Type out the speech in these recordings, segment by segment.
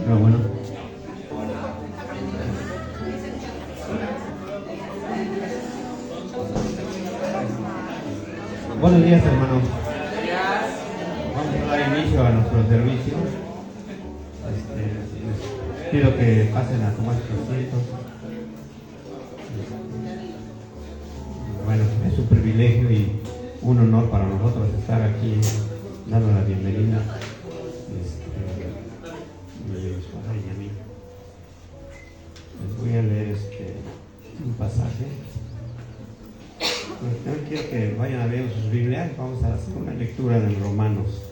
Pero bueno. Buenos días, hermanos. Vamos a dar inicio a nuestro servicio. Les pido que pasen a tomar sus asientos. Bueno, es un privilegio y un honor para nosotros estar aquí dando la bienvenida y a mí. Les voy a leer un pasaje. También quiero que vayan a ver sus Biblias. Vamos a hacer una lectura de Romanos.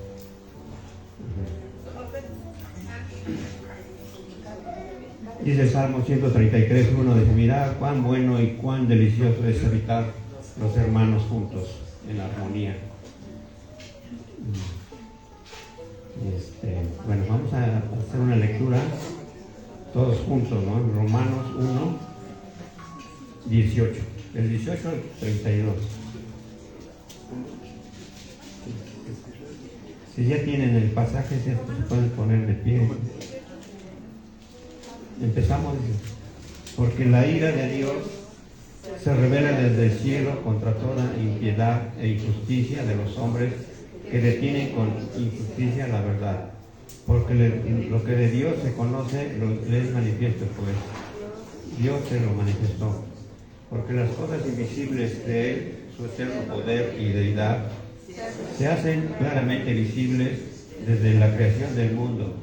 Dice el Salmo 133:1, dice: mirad cuán bueno y cuán delicioso es habitar los hermanos juntos en armonía. Bueno, vamos a hacer una lectura todos juntos, ¿no? En Romanos 1:18, del 18 al 32. Si ya tienen el pasaje, se pueden poner de pie. Empezamos. Porque la ira de Dios se revela desde el cielo contra toda impiedad e injusticia de los hombres que detienen con injusticia la verdad. Porque lo que de Dios se conoce le es manifiesto, pues Dios se lo manifestó. Porque las cosas invisibles de Él, su eterno poder y deidad, se hacen claramente visibles desde la creación del mundo,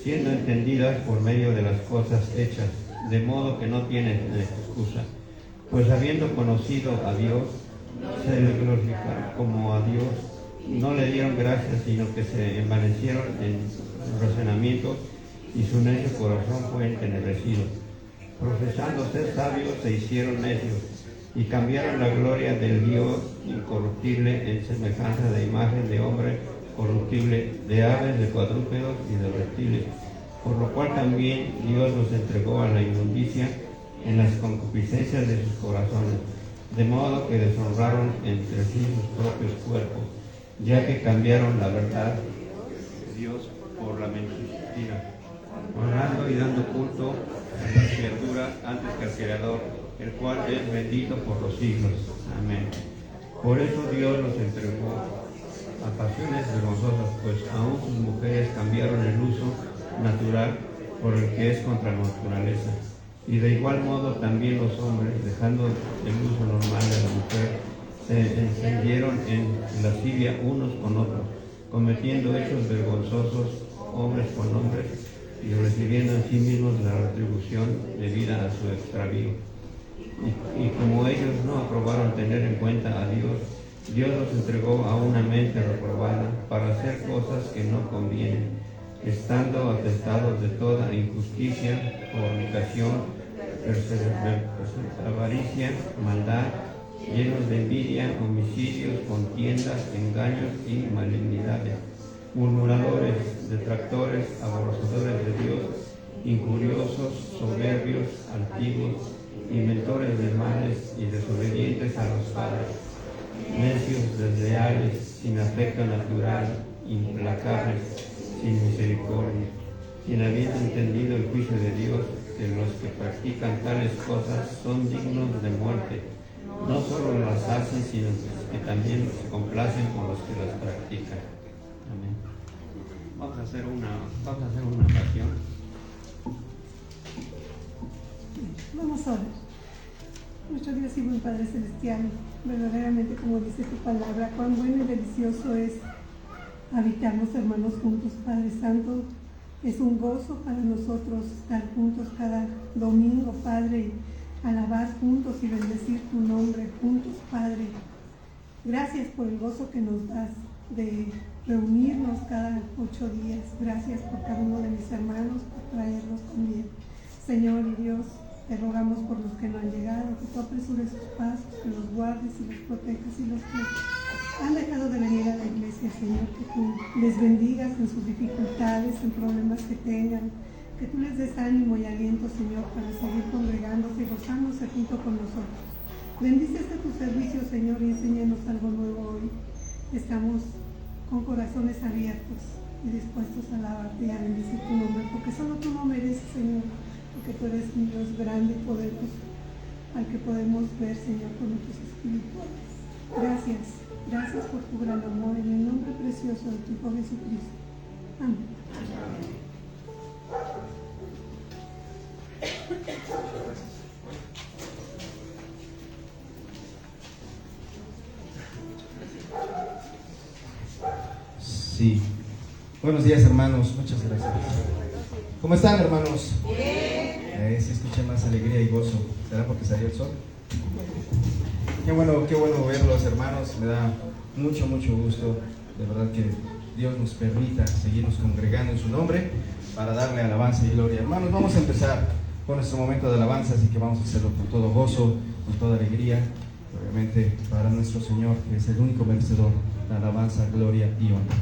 siendo entendidas por medio de las cosas hechas, de modo que no tienen excusa. Pues habiendo conocido a Dios, se le glorificaron como a Dios, no le dieron gracias, sino que se envanecieron en razonamientos, y su necio corazón fue entenebrecido. Profesando ser sabios, se hicieron necios, y cambiaron la gloria del Dios incorruptible en semejanza de imagen de hombre corruptible, de aves, de cuadrúpedos y de reptiles, por lo cual también Dios los entregó a la inmundicia en las concupiscencias de sus corazones, de modo que deshonraron entre sí sus propios cuerpos, ya que cambiaron la verdad de Dios por la mentira, honrando y dando culto a las criaturas antes que al Creador, el cual es bendito por los siglos. Amén. Por eso Dios los entregó a pasiones vergonzosas, pues aún sus mujeres cambiaron el uso natural por el que es contra la naturaleza. Y de igual modo también los hombres, dejando el uso normal de la mujer, se encendieron en lascivia unos con otros, cometiendo hechos vergonzosos hombres con hombres, y recibiendo en sí mismos la retribución debida a su extravío. Y como ellos no aprobaron tener en cuenta a Dios, Dios los entregó a una mente reprobada para hacer cosas que no convienen, estando atestados de toda injusticia, fornicación, avaricia, maldad, llenos de envidia, homicidios, contiendas, engaños y malignidades, murmuradores, detractores, aborrecedores de Dios, injuriosos, soberbios, altivos, inventores de males y desobedientes a los padres, necios, desleales, sin afecto natural, implacables, sin misericordia, quien habiendo entendido el juicio de Dios, que los que practican tales cosas son dignos de muerte, no solo las hacen, sino que también se complacen con los que las practican. Amén. Vamos a hacer una oración. Vamos a ver. Nuestro Dios y buen Padre Celestial, verdaderamente, como dice tu palabra, cuán bueno y delicioso es habitar los hermanos juntos, Padre Santo. Es un gozo para nosotros estar juntos cada domingo, Padre, y alabar juntos y bendecir tu nombre juntos, Padre. Gracias por el gozo que nos das de reunirnos cada 8 días. Gracias por cada uno de mis hermanos, por traerlos conmigo. Señor y Dios, te rogamos por los que no han llegado, que tú apresures sus pasos, que los guardes y los protejas, y los que han dejado de venir a la iglesia, Señor, que tú les bendigas en sus dificultades, en problemas que tengan, que tú les des ánimo y aliento, Señor, para seguir congregándose y gozándose junto con nosotros. Bendice tu servicio, Señor, y enséñanos algo nuevo hoy. Estamos con corazones abiertos y dispuestos a alabarte y a bendecir tu nombre, porque solo tú lo mereces, Señor, porque tú eres un Dios grande y poderoso, al que podemos ver, Señor, con nuestros espirituales. Gracias, gracias por tu gran amor, en el nombre precioso de tu Hijo Jesucristo. Amén. Sí. Buenos días, hermanos. Muchas gracias. ¿Cómo están, hermanos? Bien. Se escucha más alegría y gozo. ¿Será porque salió el sol? Qué bueno verlos, hermanos. Me da mucho gusto. De verdad que Dios nos permita seguirnos congregando en su nombre para darle alabanza y gloria. Hermanos, vamos a empezar con nuestro momento de alabanza, así que vamos a hacerlo con todo gozo, con toda alegría. Obviamente para nuestro Señor, que es el único merecedor de alabanza, gloria y honra.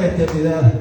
la eternidad.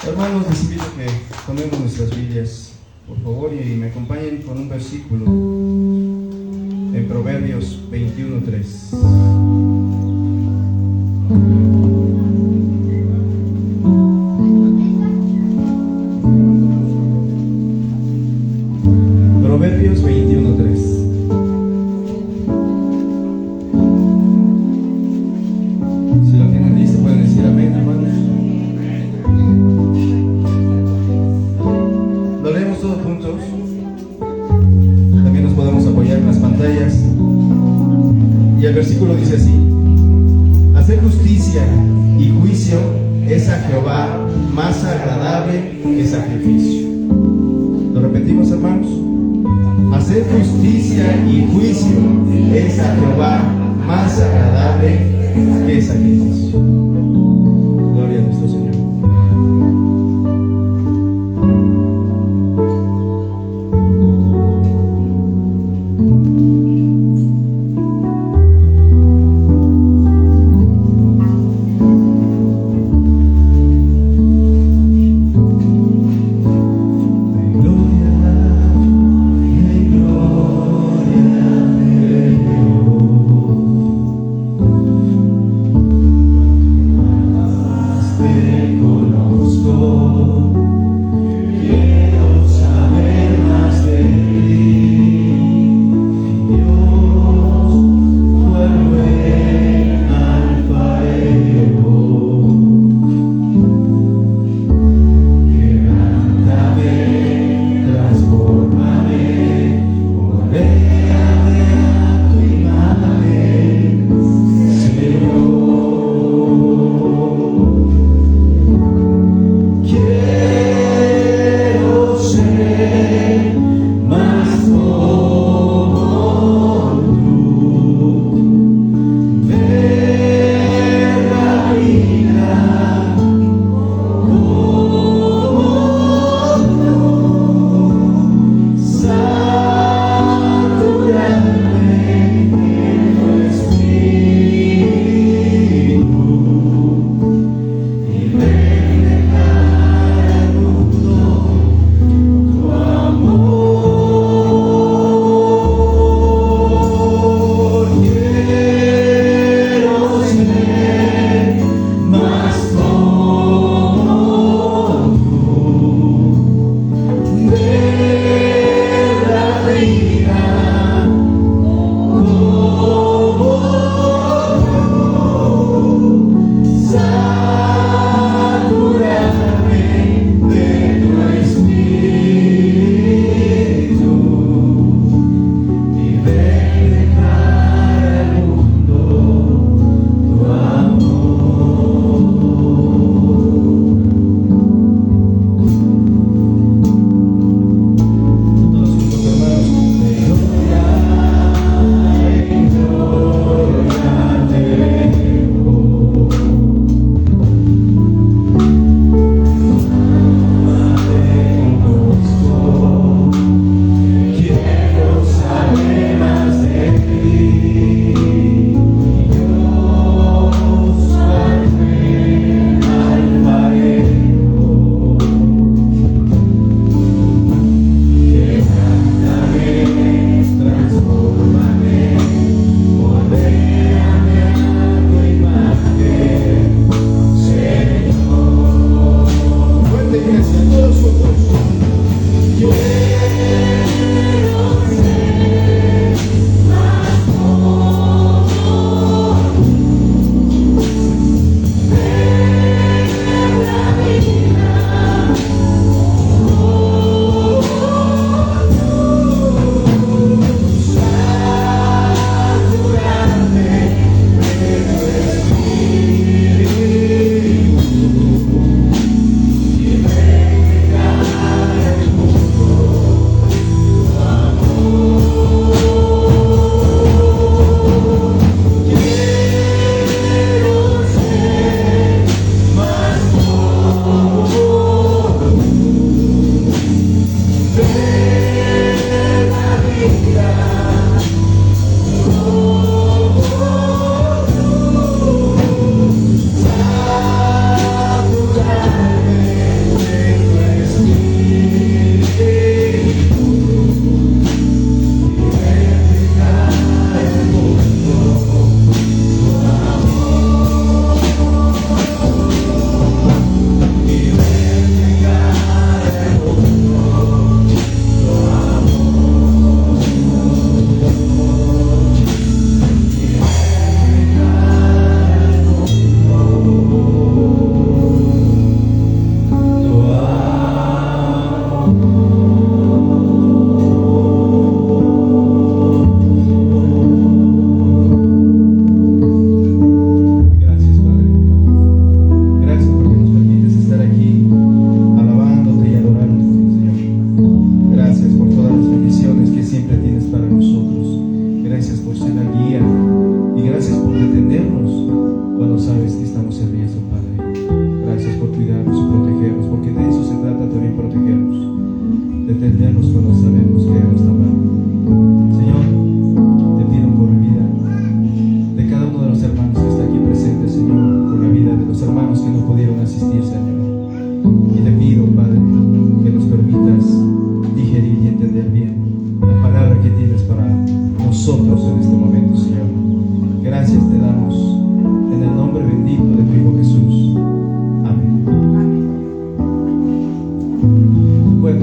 Hermanos, les invito a que tomemos nuestras Biblias, por favor, y me acompañen con un versículo en Proverbios 21:3. Proverbios 21:3. Si lo tienen listo, pueden decir amén, hermanos. Lo leemos todos juntos. También nos podemos apoyar en las pantallas. Y el versículo dice así: hacer justicia y juicio es a Jehová más agradable que sacrificio. ¿Lo repetimos, hermanos? Hacer justicia y juicio es a Jehová más agradable qué sacrificio. Gloria a nuestro Señor.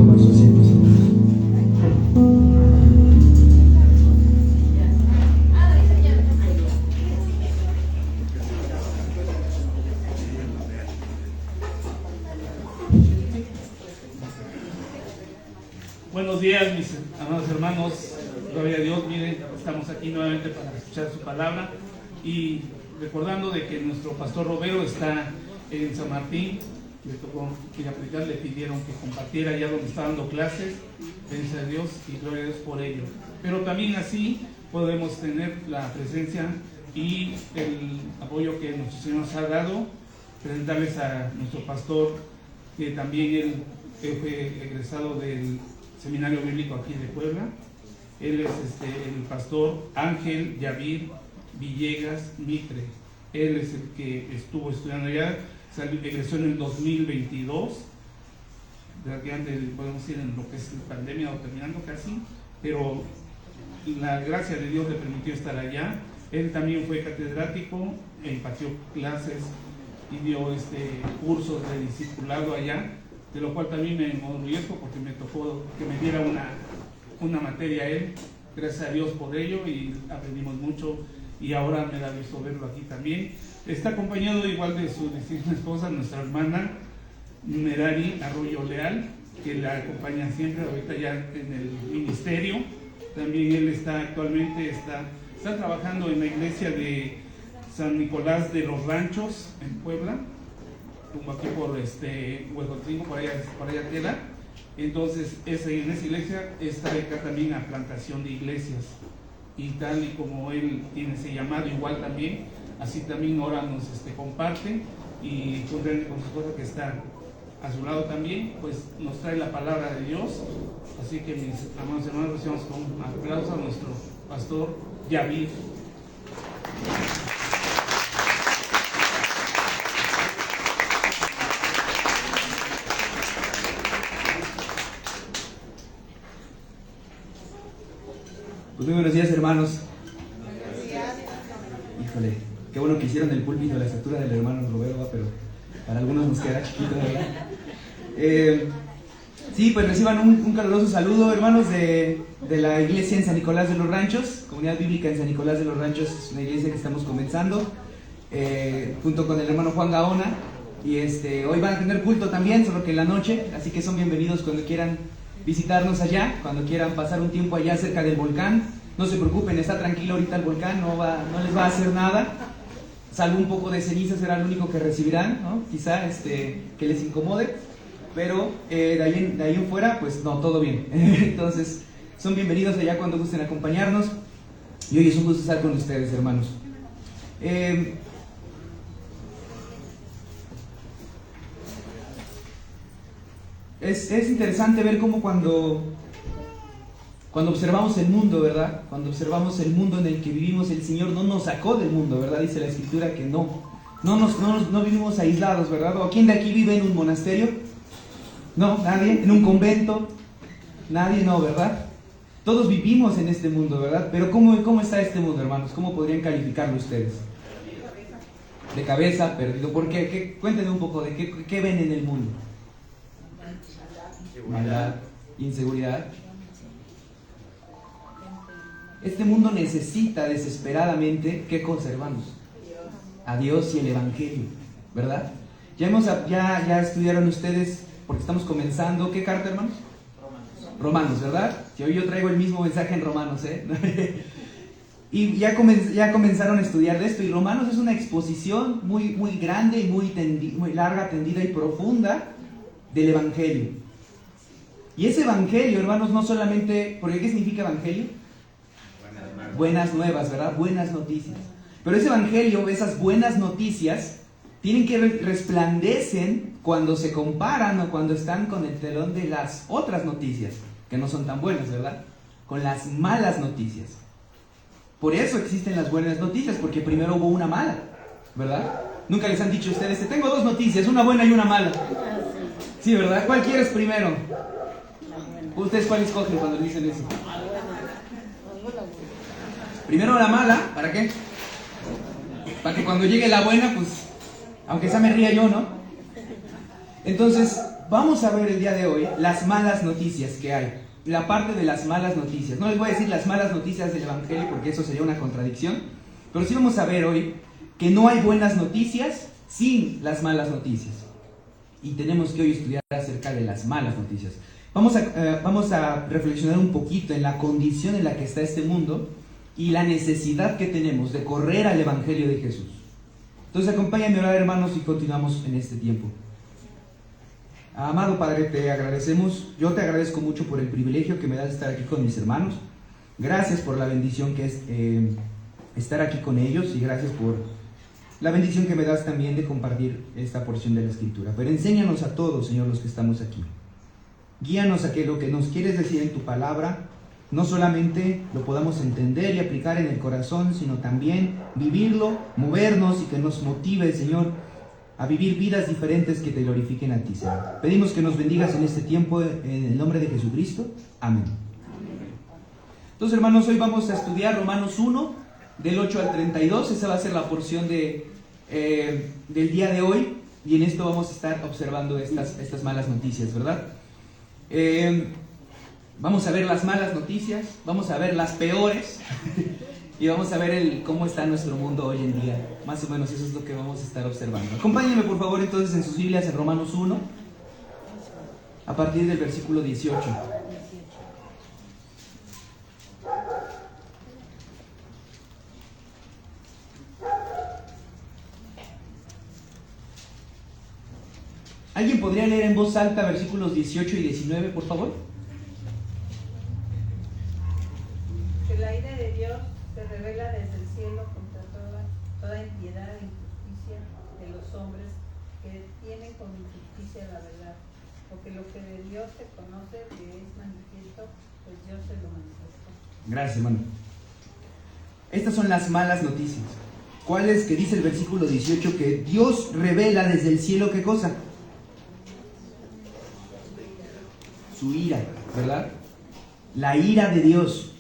tomar su asiento, hermanos. Buenos días, mis amados hermanos. Gloria a Dios. Miren, estamos aquí nuevamente para escuchar su palabra y recordando de que nuestro pastor Romero está en San Martín. Le tocó ir a predicar, le pidieron que compartiera allá donde está dando clases. Gracias a Dios y gloria a Dios por ello. Pero también así podemos tener la presencia y el apoyo que nuestro Señor nos ha dado. Presentarles a nuestro pastor, que también él fue egresado del Seminario Bíblico aquí de Puebla. Él es el pastor Ángel Yavid Villegas Mitre. Él es el que estuvo estudiando allá, egresó en el 2022, de que antes podemos ir en lo que es la pandemia o terminando casi, pero la gracia de Dios le permitió estar allá. Él también fue catedrático, impartió clases y dio cursos de discipulado allá, de lo cual también me enorgullezco porque me tocó que me diera una materia a él. Gracias a Dios por ello y aprendimos mucho y ahora me da gusto verlo aquí también. Está acompañado igual de su distinguida esposa, nuestra hermana Merari Arroyo Leal, que la acompaña siempre, ahorita ya en el ministerio. También él actualmente está trabajando en la iglesia de San Nicolás de los Ranchos en Puebla, como aquí por Huejotzingo, por allá queda. Entonces en esa iglesia está acá también a plantación de iglesias, y tal y como él tiene ese llamado igual también, así también ahora nos comparte, y con su esposa que está a su lado también, pues nos trae la palabra de Dios. Así que mis amados hermanos, recibamos con un aplauso a nuestro pastor Yavid. Pues muy buenos días, hermanos. Híjole, qué bueno que hicieron el púlpito a la estatura del hermano Roberto, pero para algunos nos queda chiquito, ¿verdad? Sí, pues reciban un caluroso saludo, hermanos, de la iglesia en San Nicolás de los Ranchos, Comunidad Bíblica en San Nicolás de los Ranchos. Es una iglesia que estamos comenzando junto con el hermano Juan Gaona, y hoy van a tener culto también, solo que en la noche, así que son bienvenidos cuando quieran visitarnos allá, cuando quieran pasar un tiempo allá cerca del volcán. No se preocupen, está tranquilo ahorita el volcán, no les va a hacer nada, salvo un poco de ceniza será lo único que recibirán, ¿no? Quizá que les incomode, pero de ahí en fuera, pues no, todo bien. Entonces, son bienvenidos allá cuando gusten acompañarnos, y hoy es un gusto estar con ustedes, hermanos. Es interesante ver cómo cuando observamos el mundo, ¿verdad? Cuando observamos el mundo en el que vivimos, el Señor no nos sacó del mundo, ¿verdad? Dice la Escritura que no vivimos aislados, ¿verdad? ¿O quién de aquí vive en un monasterio? No, nadie. ¿En un convento? Nadie, no, ¿verdad? Todos vivimos en este mundo, ¿verdad? Pero ¿cómo está este mundo, hermanos? ¿Cómo podrían calificarlo ustedes? De cabeza, perdido. ¿Por qué? Cuéntenme un poco de qué ven en el mundo. Maldad, inseguridad. Este mundo necesita desesperadamente, ¿qué cosa, hermanos? A Dios y el Evangelio, ¿verdad? Ya estudiaron ustedes, porque estamos comenzando, ¿qué carta, hermanos? Romanos, ¿verdad? Si hoy yo traigo el mismo mensaje en Romanos, Y ya comenzaron a estudiar de esto, y Romanos es una exposición muy, muy grande y muy larga, tendida y profunda del Evangelio. Y ese Evangelio, hermanos, no solamente, porque ¿qué significa Evangelio? Buenas nuevas, ¿verdad? Buenas noticias. Pero ese Evangelio, esas buenas noticias, tienen que resplandecen cuando se comparan o cuando están con el telón de las otras noticias, que no son tan buenas, ¿verdad? Con las malas noticias. Por eso existen las buenas noticias, porque primero hubo una mala, ¿verdad? Nunca les han dicho a ustedes, te tengo dos noticias, una buena y una mala. Sí, ¿verdad? ¿Cuál quieres primero? ¿Ustedes cuál escogen cuando les dicen eso? Primero la mala, ¿para qué? Para que cuando llegue la buena, pues, aunque sea me ría yo, ¿no? Entonces, vamos a ver el día de hoy las malas noticias que hay. La parte de las malas noticias. No les voy a decir las malas noticias del Evangelio porque eso sería una contradicción. Pero sí vamos a ver hoy que no hay buenas noticias sin las malas noticias. Y tenemos que hoy estudiar acerca de las malas noticias. Vamos a reflexionar un poquito en la condición en la que está este mundo y la necesidad que tenemos de correr al Evangelio de Jesús. Entonces acompáñame a orar, hermanos, y continuamos en este tiempo. Amado Padre, te agradecemos, yo te agradezco mucho por el privilegio que me das de estar aquí con mis hermanos. Gracias por la bendición que es estar aquí con ellos y gracias por la bendición que me das también de compartir esta porción de la Escritura. Pero enséñanos a todos, Señor, los que estamos aquí. Guíanos a que lo que nos quieres decir en tu palabra no solamente lo podamos entender y aplicar en el corazón, sino también vivirlo, movernos y que nos motive, Señor, a vivir vidas diferentes que te glorifiquen a ti, Señor. Pedimos que nos bendigas en este tiempo en el nombre de Jesucristo. Amén. Entonces, hermanos, hoy vamos a estudiar Romanos 1, del 8 al 32. Esa va a ser la porción del día de hoy. Y en esto vamos a estar observando estas malas noticias, ¿verdad? Vamos a ver las malas noticias, vamos a ver las peores y vamos a ver cómo está nuestro mundo hoy en día. Más o menos eso es lo que vamos a estar observando. Acompáñenme por favor entonces en sus Biblias en Romanos 1, a partir del versículo 18. ¿Alguien podría leer en voz alta versículos 18 y 19, por favor? Que la ira de Dios se revela desde el cielo contra toda impiedad e injusticia de los hombres que tienen con injusticia la verdad. Porque lo que de Dios se conoce que es manifiesto, pues Dios se lo manifestó. Gracias, hermano. Estas son las malas noticias. ¿Cuál es? Que dice el versículo 18 que Dios revela desde el cielo, ¿qué cosa? Su ira, ¿verdad? La ira de Dios.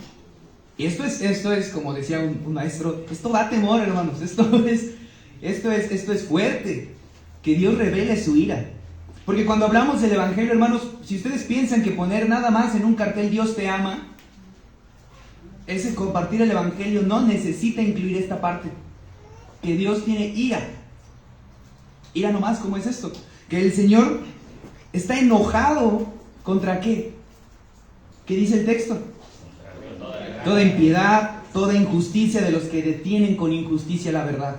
Esto es como decía un maestro, esto da temor, hermanos, esto es fuerte, que Dios revele su ira. Porque cuando hablamos del Evangelio, hermanos, si ustedes piensan que poner nada más en un cartel Dios te ama, ese compartir el Evangelio no necesita incluir esta parte, que Dios tiene ira. Ira nomás, ¿cómo es esto? Que el Señor está enojado. ¿Contra qué? ¿Qué dice el texto? Toda impiedad, toda injusticia de los que detienen con injusticia la verdad.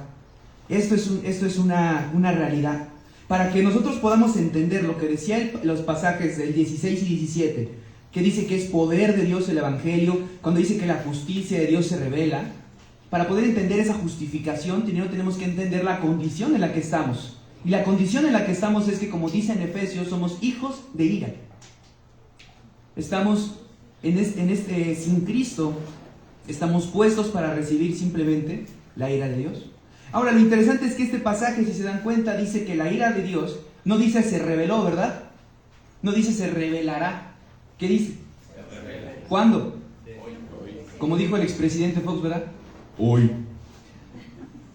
Esto es una realidad. Para que nosotros podamos entender lo que decía los pasajes del 16 y 17, que dice que es poder de Dios el Evangelio, cuando dice que la justicia de Dios se revela, para poder entender esa justificación, primero tenemos que entender la condición en la que estamos. Y la condición en la que estamos es que, como dice en Efesios, somos hijos de ira. Estamos sin Cristo, estamos puestos para recibir simplemente la ira de Dios. Ahora, lo interesante es que este pasaje, si se dan cuenta, dice que la ira de Dios no dice se reveló, ¿verdad? No dice se revelará. ¿Qué dice? ¿Cuándo? Como dijo el expresidente Fox, ¿verdad? Hoy.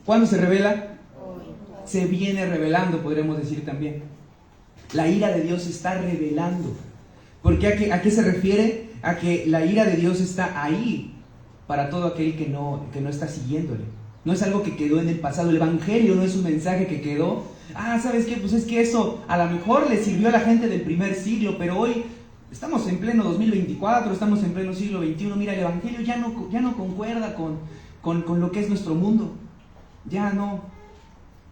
¿Cuándo se revela? Se viene revelando, podremos decir también. La ira de Dios se está revelando. Porque ¿a qué se refiere? A que la ira de Dios está ahí para todo aquel que no está siguiéndole. No es algo que quedó en el pasado. El Evangelio no es un mensaje que quedó. ¿Sabes qué? Pues es que eso a lo mejor le sirvió a la gente del primer siglo, pero hoy estamos en pleno 2024, estamos en pleno siglo XXI. Mira, el Evangelio ya no concuerda con lo que es nuestro mundo. Ya no.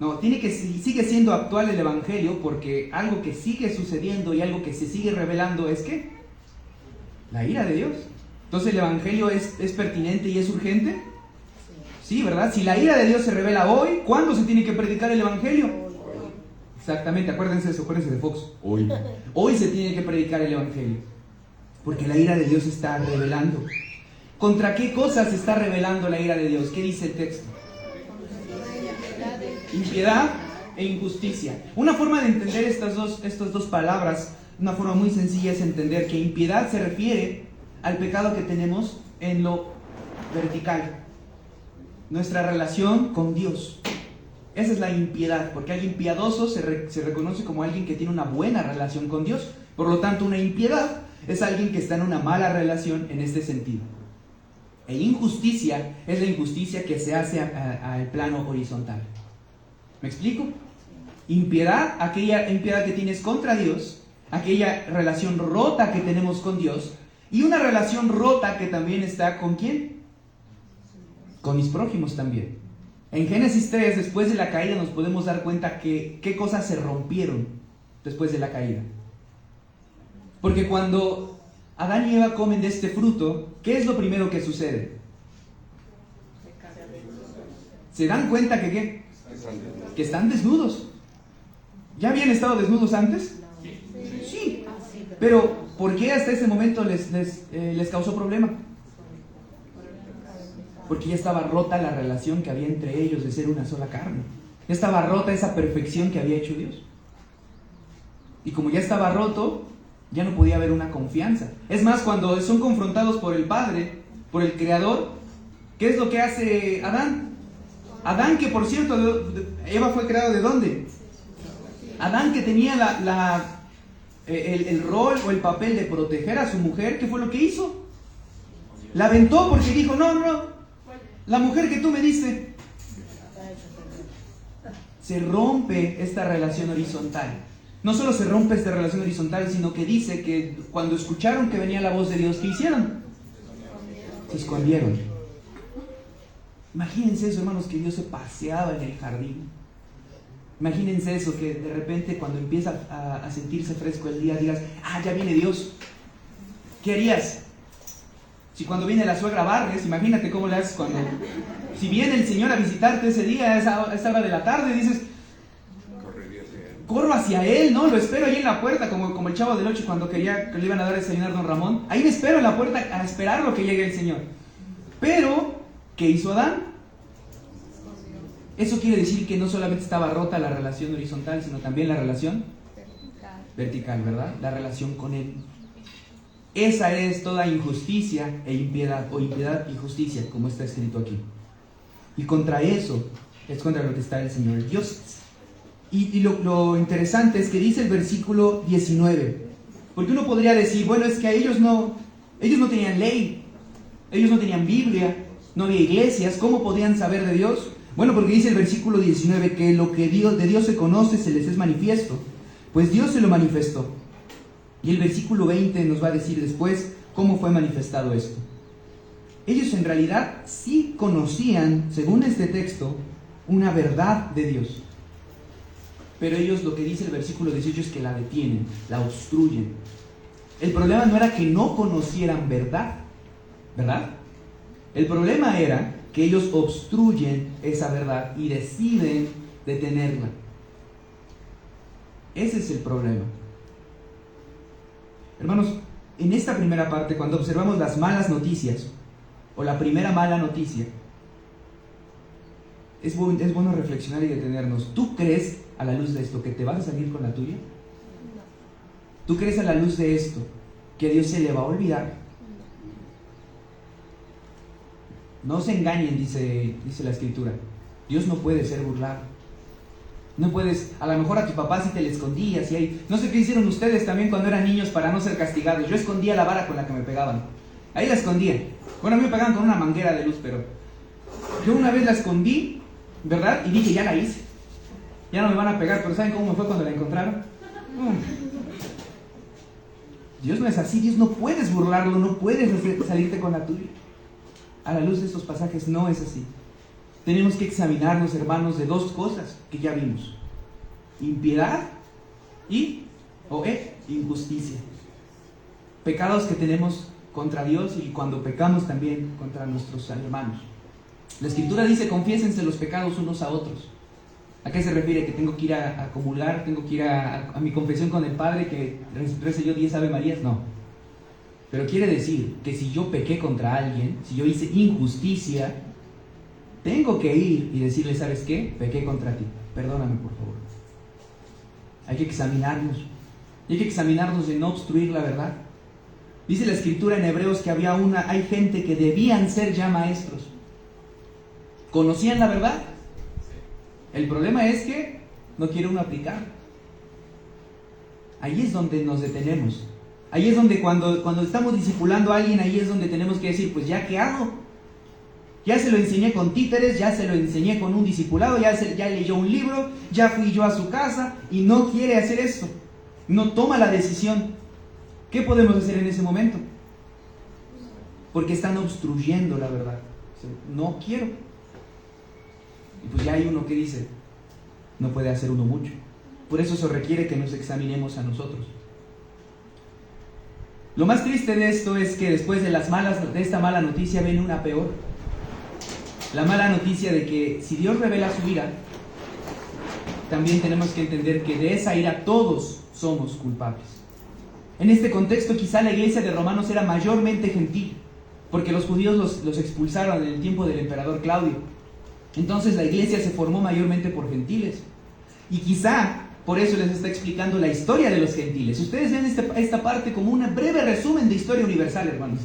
No, sigue siendo actual el Evangelio, porque algo que sigue sucediendo y algo que se sigue revelando es ¿qué? La ira de Dios. Entonces, ¿el Evangelio es pertinente y es urgente? Sí, ¿verdad? Si la ira de Dios se revela hoy, ¿cuándo se tiene que predicar el Evangelio? Exactamente, acuérdense de Fox. Hoy se tiene que predicar el Evangelio, porque la ira de Dios se está revelando. ¿Contra qué cosas se está revelando la ira de Dios? ¿Qué dice el texto? Impiedad e injusticia. Una forma de entender estas dos palabras, una forma muy sencilla, es entender que impiedad se refiere al pecado que tenemos en lo vertical, nuestra relación con Dios. Esa es la impiedad, porque alguien piadoso se reconoce como alguien que tiene una buena relación con Dios. Por lo tanto, una impiedad es alguien que está en una mala relación en este sentido. E injusticia es la injusticia que se hace al plano horizontal. ¿Me explico? Impiedad, aquella impiedad que tienes contra Dios, aquella relación rota que tenemos con Dios, y una relación rota que también está ¿con quién? Con mis prójimos también. En Génesis 3, después de la caída, nos podemos dar cuenta que qué cosas se rompieron después de la caída. Porque cuando Adán y Eva comen de este fruto, ¿qué es lo primero que sucede? ¿Se dan cuenta que qué? Que están desnudos. ¿Ya habían estado desnudos antes? Sí. Pero ¿por qué hasta ese momento les causó problema? Porque ya estaba rota la relación que había entre ellos de ser una sola carne. Ya estaba rota esa perfección que había hecho Dios. Y como ya estaba roto, ya no podía haber una confianza. Es más, cuando son confrontados por el Padre, por el Creador, ¿qué es lo que hace Adán? Adán, que por cierto, Eva fue creado ¿de dónde? Adán, que tenía el rol o el papel de proteger a su mujer, ¿qué fue lo que hizo? La aventó porque dijo, no, la mujer que tú me diste. Se rompe esta relación horizontal. No solo se rompe esta relación horizontal, sino que dice que cuando escucharon que venía la voz de Dios, ¿qué hicieron? Se escondieron. Imagínense eso, hermanos, que Dios se paseaba en el jardín. Imagínense eso, que de repente cuando empieza a sentirse fresco el día, digas, ya viene Dios. ¿Qué harías? Si cuando viene la suegra barres, imagínate cómo le haces cuando... Si viene el Señor a visitarte ese día, a esa hora de la tarde, dices... Corro hacia Él, ¿no? Lo espero ahí en la puerta, como el Chavo del 8 cuando quería que le iban a dar a desayunar Don Ramón. Ahí me espero en la puerta a esperar lo que llegue el Señor. Pero, ¿qué hizo Adán? Eso quiere decir que no solamente estaba rota la relación horizontal, sino también la relación vertical, ¿verdad? La relación con Él. Esa es toda injusticia e impiedad, o impiedad y justicia, como está escrito aquí. Y contra eso es contra lo que está el Señor Dios. Y lo interesante es que dice el versículo 19, porque uno podría decir, bueno, es que ellos no tenían ley, ellos no tenían Biblia, no había iglesias, ¿cómo podían saber de Dios? Bueno, porque dice el versículo 19 que lo que de Dios se conoce se les es manifiesto, pues Dios se lo manifestó. Y el versículo 20 nos va a decir después cómo fue manifestado esto. Ellos en realidad sí conocían, según este texto, una verdad de Dios. Pero ellos, lo que dice el versículo 18 es que la detienen, la obstruyen. El problema no era que no conocieran verdad, ¿verdad? El problema era que ellos obstruyen esa verdad y deciden detenerla. Ese es el problema. Hermanos, en esta primera parte, cuando observamos las malas noticias, o la primera mala noticia, es bueno reflexionar y detenernos. ¿Tú crees, a la luz de esto, que te vas a salir con la tuya? ¿Tú crees, a la luz de esto, que Dios se le va a olvidar? No se engañen, dice la Escritura. Dios no puede ser burlado. No puedes, a lo mejor a tu papá sí te le escondías y ahí, no sé qué hicieron ustedes también cuando eran niños para no ser castigados. Yo escondía la vara con la que me pegaban. Ahí la escondía. Bueno, a mí me pegaban con una manguera de luz, pero yo una vez la escondí, ¿verdad? Y dije, ya la hice. Ya no me van a pegar, pero ¿saben cómo me fue cuando la encontraron? Dios no es así, Dios no puedes burlarlo, no puedes salirte con la tuya. A la luz de estos pasajes no es así. Tenemos que examinarnos, hermanos, de dos cosas que ya vimos: impiedad y injusticia. Pecados que tenemos contra Dios y cuando pecamos también contra nuestros hermanos. La Escritura dice, confiésense los pecados unos a otros. ¿A qué se refiere? Que tengo que ir a comulgar, tengo que ir a mi confesión con el Padre, que rece yo 10 Ave Marías. No. Pero quiere decir que si yo pequé contra alguien, si yo hice injusticia, tengo que ir y decirle, ¿sabes qué? Pequé contra ti, perdóname por favor. Hay que examinarnos. Y hay que examinarnos de no obstruir la verdad. Dice la Escritura en Hebreos que hay gente que debían ser ya maestros. ¿Conocían la verdad? El problema es que no quiere uno aplicar. Ahí es donde nos detenemos. Ahí es donde cuando estamos discipulando a alguien, ahí es donde tenemos que decir, pues ya, ¿qué hago? Ya se lo enseñé con títeres, ya se lo enseñé con un discipulado, ya leyó un libro, ya fui yo a su casa y no quiere hacer esto. No toma la decisión. ¿Qué podemos hacer en ese momento? Porque están obstruyendo la verdad. No quiero. Y pues ya hay uno que dice, no puede hacer uno mucho. Por eso se requiere que nos examinemos a nosotros. Lo más triste de esto es que después de esta mala noticia viene una peor. La mala noticia de que si Dios revela su ira, también tenemos que entender que de esa ira todos somos culpables. En este contexto quizá la iglesia de Romanos era mayormente gentil, porque los judíos los expulsaron en el tiempo del emperador Claudio. Entonces la iglesia se formó mayormente por gentiles. Y quizá por eso les está explicando la historia de los gentiles. Ustedes ven esta parte como un breve resumen de historia universal, hermanos.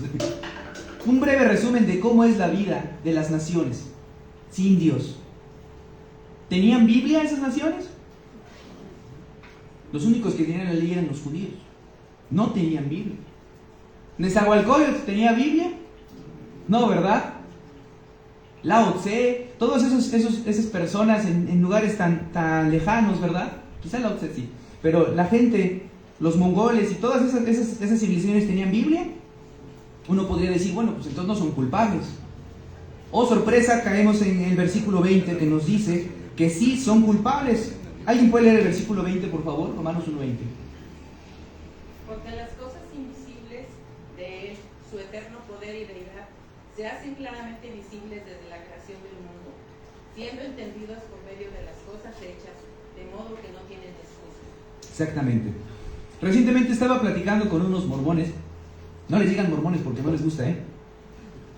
Un breve resumen de cómo es la vida de las naciones sin Dios. ¿Tenían Biblia esas naciones? Los únicos que tenían la ley eran los judíos. No tenían Biblia. ¿Nezahualcóyotl tenía Biblia? No, ¿verdad? Lao Tse, todas esas personas en lugares tan lejanos, ¿verdad? Quizá Lao Tse sí, pero la gente, los mongoles y todas esas civilizaciones tenían Biblia. Uno podría decir, bueno, pues entonces no son culpables. Oh, sorpresa, caemos en el versículo 20 que nos dice que sí son culpables. ¿Alguien puede leer el versículo 20, por favor? Romanos 1:20. Porque las cosas invisibles de Él, su eterno poder y deidad, se hacen claramente visibles desde la creación del mundo, siendo entendidas por medio de las cosas hechas, de modo que no tienen excusa. Exactamente. Recientemente estaba platicando con unos mormones. No les digan mormones porque no les gusta, ¿eh?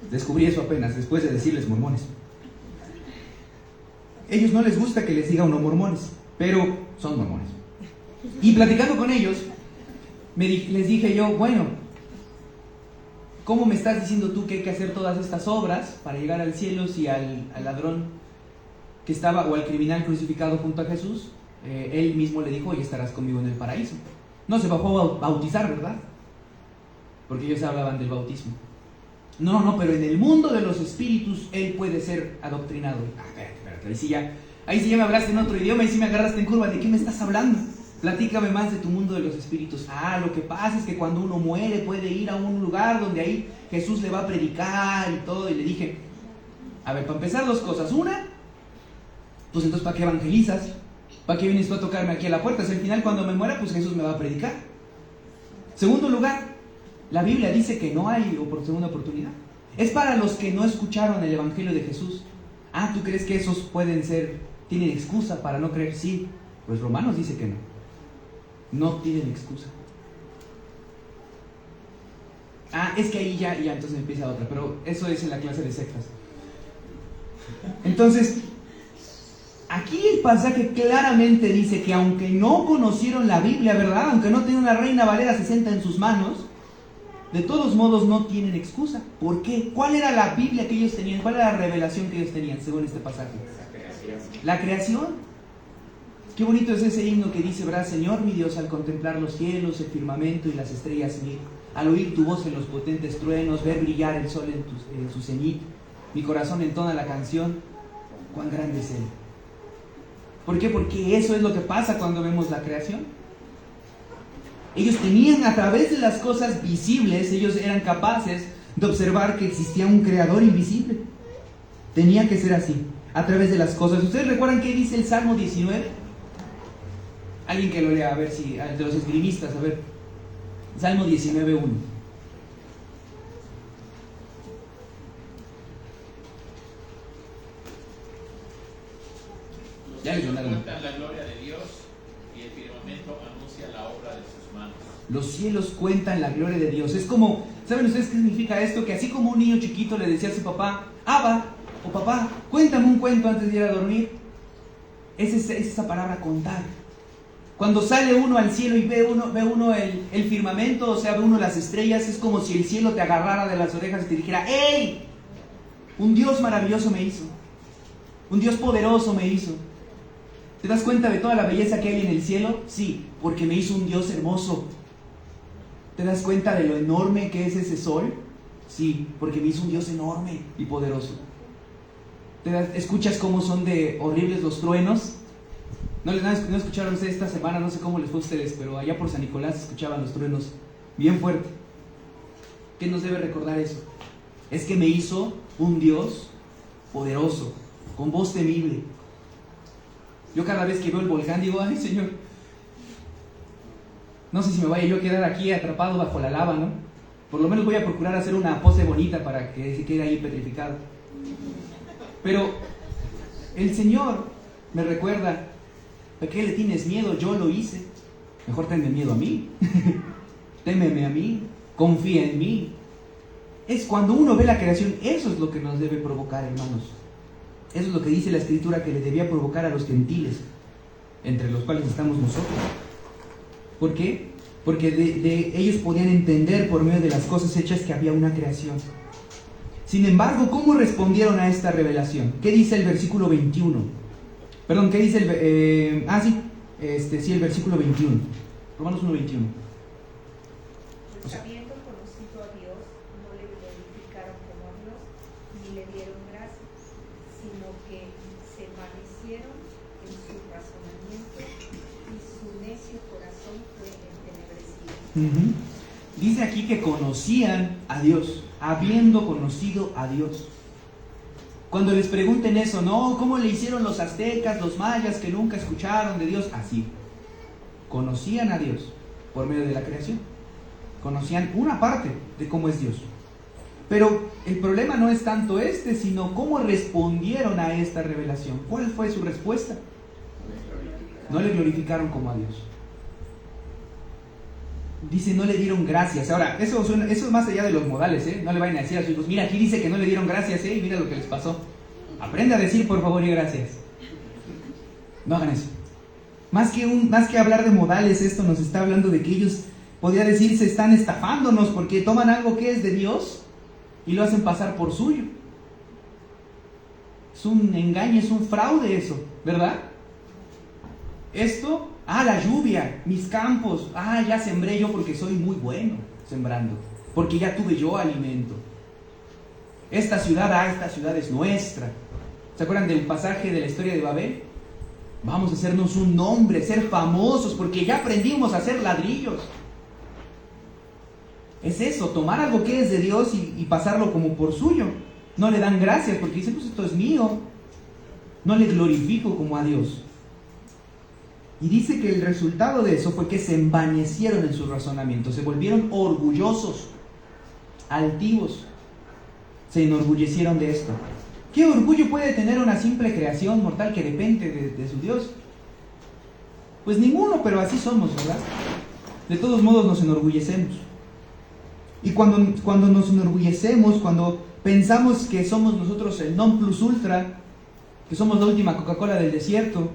Descubrí eso apenas, después de decirles mormones. Ellos no les gusta que les diga uno mormones, pero son mormones. Y platicando con ellos, les dije yo, bueno, ¿cómo me estás diciendo tú que hay que hacer todas estas obras para llegar al cielo si al ladrón que estaba, o al criminal crucificado junto a Jesús, él mismo le dijo, hoy estarás conmigo en el paraíso? No se bajó a bautizar, ¿verdad? Porque ellos hablaban del bautismo. No, pero en el mundo de los espíritus él puede ser adoctrinado. Espérate, ahí sí ya me hablaste en otro idioma, ahí sí me agarraste en curva. ¿De qué me estás hablando? Platícame más de tu mundo de los espíritus. Lo que pasa es que cuando uno muere puede ir a un lugar donde ahí Jesús le va a predicar y todo. Y le dije, a ver, para empezar, dos cosas. Una, pues entonces ¿para qué evangelizas? ¿Para qué vienes tú a tocarme aquí a la puerta? Si al final cuando me muera, pues Jesús me va a predicar. Segundo lugar, la Biblia dice que no hay segunda oportunidad. Es para los que no escucharon el Evangelio de Jesús. ¿Tú crees que esos tienen excusa para no creer? Sí, pues Romanos dice que no. No tienen excusa. Es que ahí ya entonces empieza otra, pero eso es en la clase de sectas. Entonces, aquí el pasaje claramente dice que aunque no conocieron la Biblia, ¿verdad? Aunque no tienen una Reina Valera 60 en sus manos, de todos modos no tienen excusa. ¿Por qué? ¿Cuál era la Biblia que ellos tenían? ¿Cuál era la revelación que ellos tenían según este pasaje? La creación. Qué bonito es ese himno que dice, ¿verdad? Señor mi Dios, al contemplar los cielos, el firmamento y las estrellas mil, al oír tu voz en los potentes truenos, ver brillar el sol en su cenit, mi corazón entona la canción, cuán grande es Él. ¿Por qué? Porque eso es lo que pasa cuando vemos la creación. Ellos tenían, a través de las cosas visibles, ellos eran capaces de observar que existía un creador invisible. Tenía que ser así, a través de las cosas. ¿Ustedes recuerdan qué dice el Salmo 19? Alguien que lo lea, a ver si, de los escribistas, a ver. Salmo 19:1. Ya les mandaron. Cuentan la gloria de Dios y el firmamento anuncia la obra de sus manos. Los cielos cuentan la gloria de Dios. Es como, ¿saben ustedes qué significa esto? Que así como un niño chiquito le decía a su papá, Abba, o papá, cuéntame un cuento antes de ir a dormir. Es esa palabra contar. Cuando sale uno al cielo y ve uno el firmamento, o sea, ve uno las estrellas, es como si el cielo te agarrara de las orejas y te dijera, ¡hey! Un Dios maravilloso me hizo. Un Dios poderoso me hizo. ¿Te das cuenta de toda la belleza que hay en el cielo? Sí, porque me hizo un Dios hermoso. ¿Te das cuenta de lo enorme que es ese sol? Sí, porque me hizo un Dios enorme y poderoso. ¿Escuchas cómo son de horribles los truenos? ¿No escucharon ustedes esta semana? No sé cómo les fue a ustedes, pero allá por San Nicolás escuchaban los truenos bien fuerte. ¿Qué nos debe recordar eso? Es que me hizo un Dios poderoso, con voz temible. Yo cada vez que veo el volcán digo, ay Señor, no sé si me vaya yo a quedar aquí atrapado bajo la lava, ¿no? Por lo menos voy a procurar hacer una pose bonita para que se quede ahí petrificado. Pero el Señor me recuerda, ¿a qué le tienes miedo? Yo lo hice. Mejor tenme miedo a mí. Témeme a mí. Confía en mí. Es cuando uno ve la creación, eso es lo que nos debe provocar, hermanos. Eso es lo que dice la Escritura que le debía provocar a los gentiles, entre los cuales estamos nosotros. ¿Por qué? Porque de ellos podían entender por medio de las cosas hechas que había una creación. Sin embargo, ¿cómo respondieron a esta revelación? ¿Qué dice el versículo 21? Perdón, ¿qué dice el versículo 21? Romanos 1:21. Pues habiendo conocido a Dios, no le glorificaron como a Dios, ni le dieron gracias, sino que se envanecieron en su razonamiento, y su necio corazón fue entenebrecido. Dice aquí que conocían a Dios, habiendo conocido a Dios. Cuando les pregunten eso, no, ¿cómo le hicieron los aztecas, los mayas que nunca escucharon de Dios? Así, conocían a Dios por medio de la creación. Conocían una parte de cómo es Dios. Pero el problema no es tanto sino cómo respondieron a esta revelación. ¿Cuál fue su respuesta? No le glorificaron como a Dios. Dice, no le dieron gracias. Ahora, eso es más allá de los modales, ¿eh? No le vayan a decir a sus hijos, mira, aquí dice que no le dieron gracias, y mira lo que les pasó. Aprende a decir por favor y gracias. No hagan eso. Más que hablar de modales, esto nos está hablando de que ellos, podría decirse, están estafándonos porque toman algo que es de Dios y lo hacen pasar por suyo. Es un engaño, es un fraude eso, ¿verdad? Esto, la lluvia, mis campos, ya sembré yo porque soy muy bueno sembrando, porque ya tuve yo alimento. Esta ciudad es nuestra. ¿Se acuerdan del pasaje de la historia de Babel? Vamos a hacernos un nombre, ser famosos, porque ya aprendimos a hacer ladrillos. Es eso, tomar algo que es de Dios y pasarlo como por suyo. No le dan gracias porque dicen, pues esto es mío. No le glorifico como a Dios. Y dice que el resultado de eso fue que se envanecieron en su razonamiento, se volvieron orgullosos, altivos, se enorgullecieron de esto. ¿Qué orgullo puede tener una simple creación mortal que depende de su Dios? Pues ninguno, pero así somos, ¿verdad? De todos modos nos enorgullecemos. Y cuando nos enorgullecemos, cuando pensamos que somos nosotros el non plus ultra, que somos la última Coca-Cola del desierto,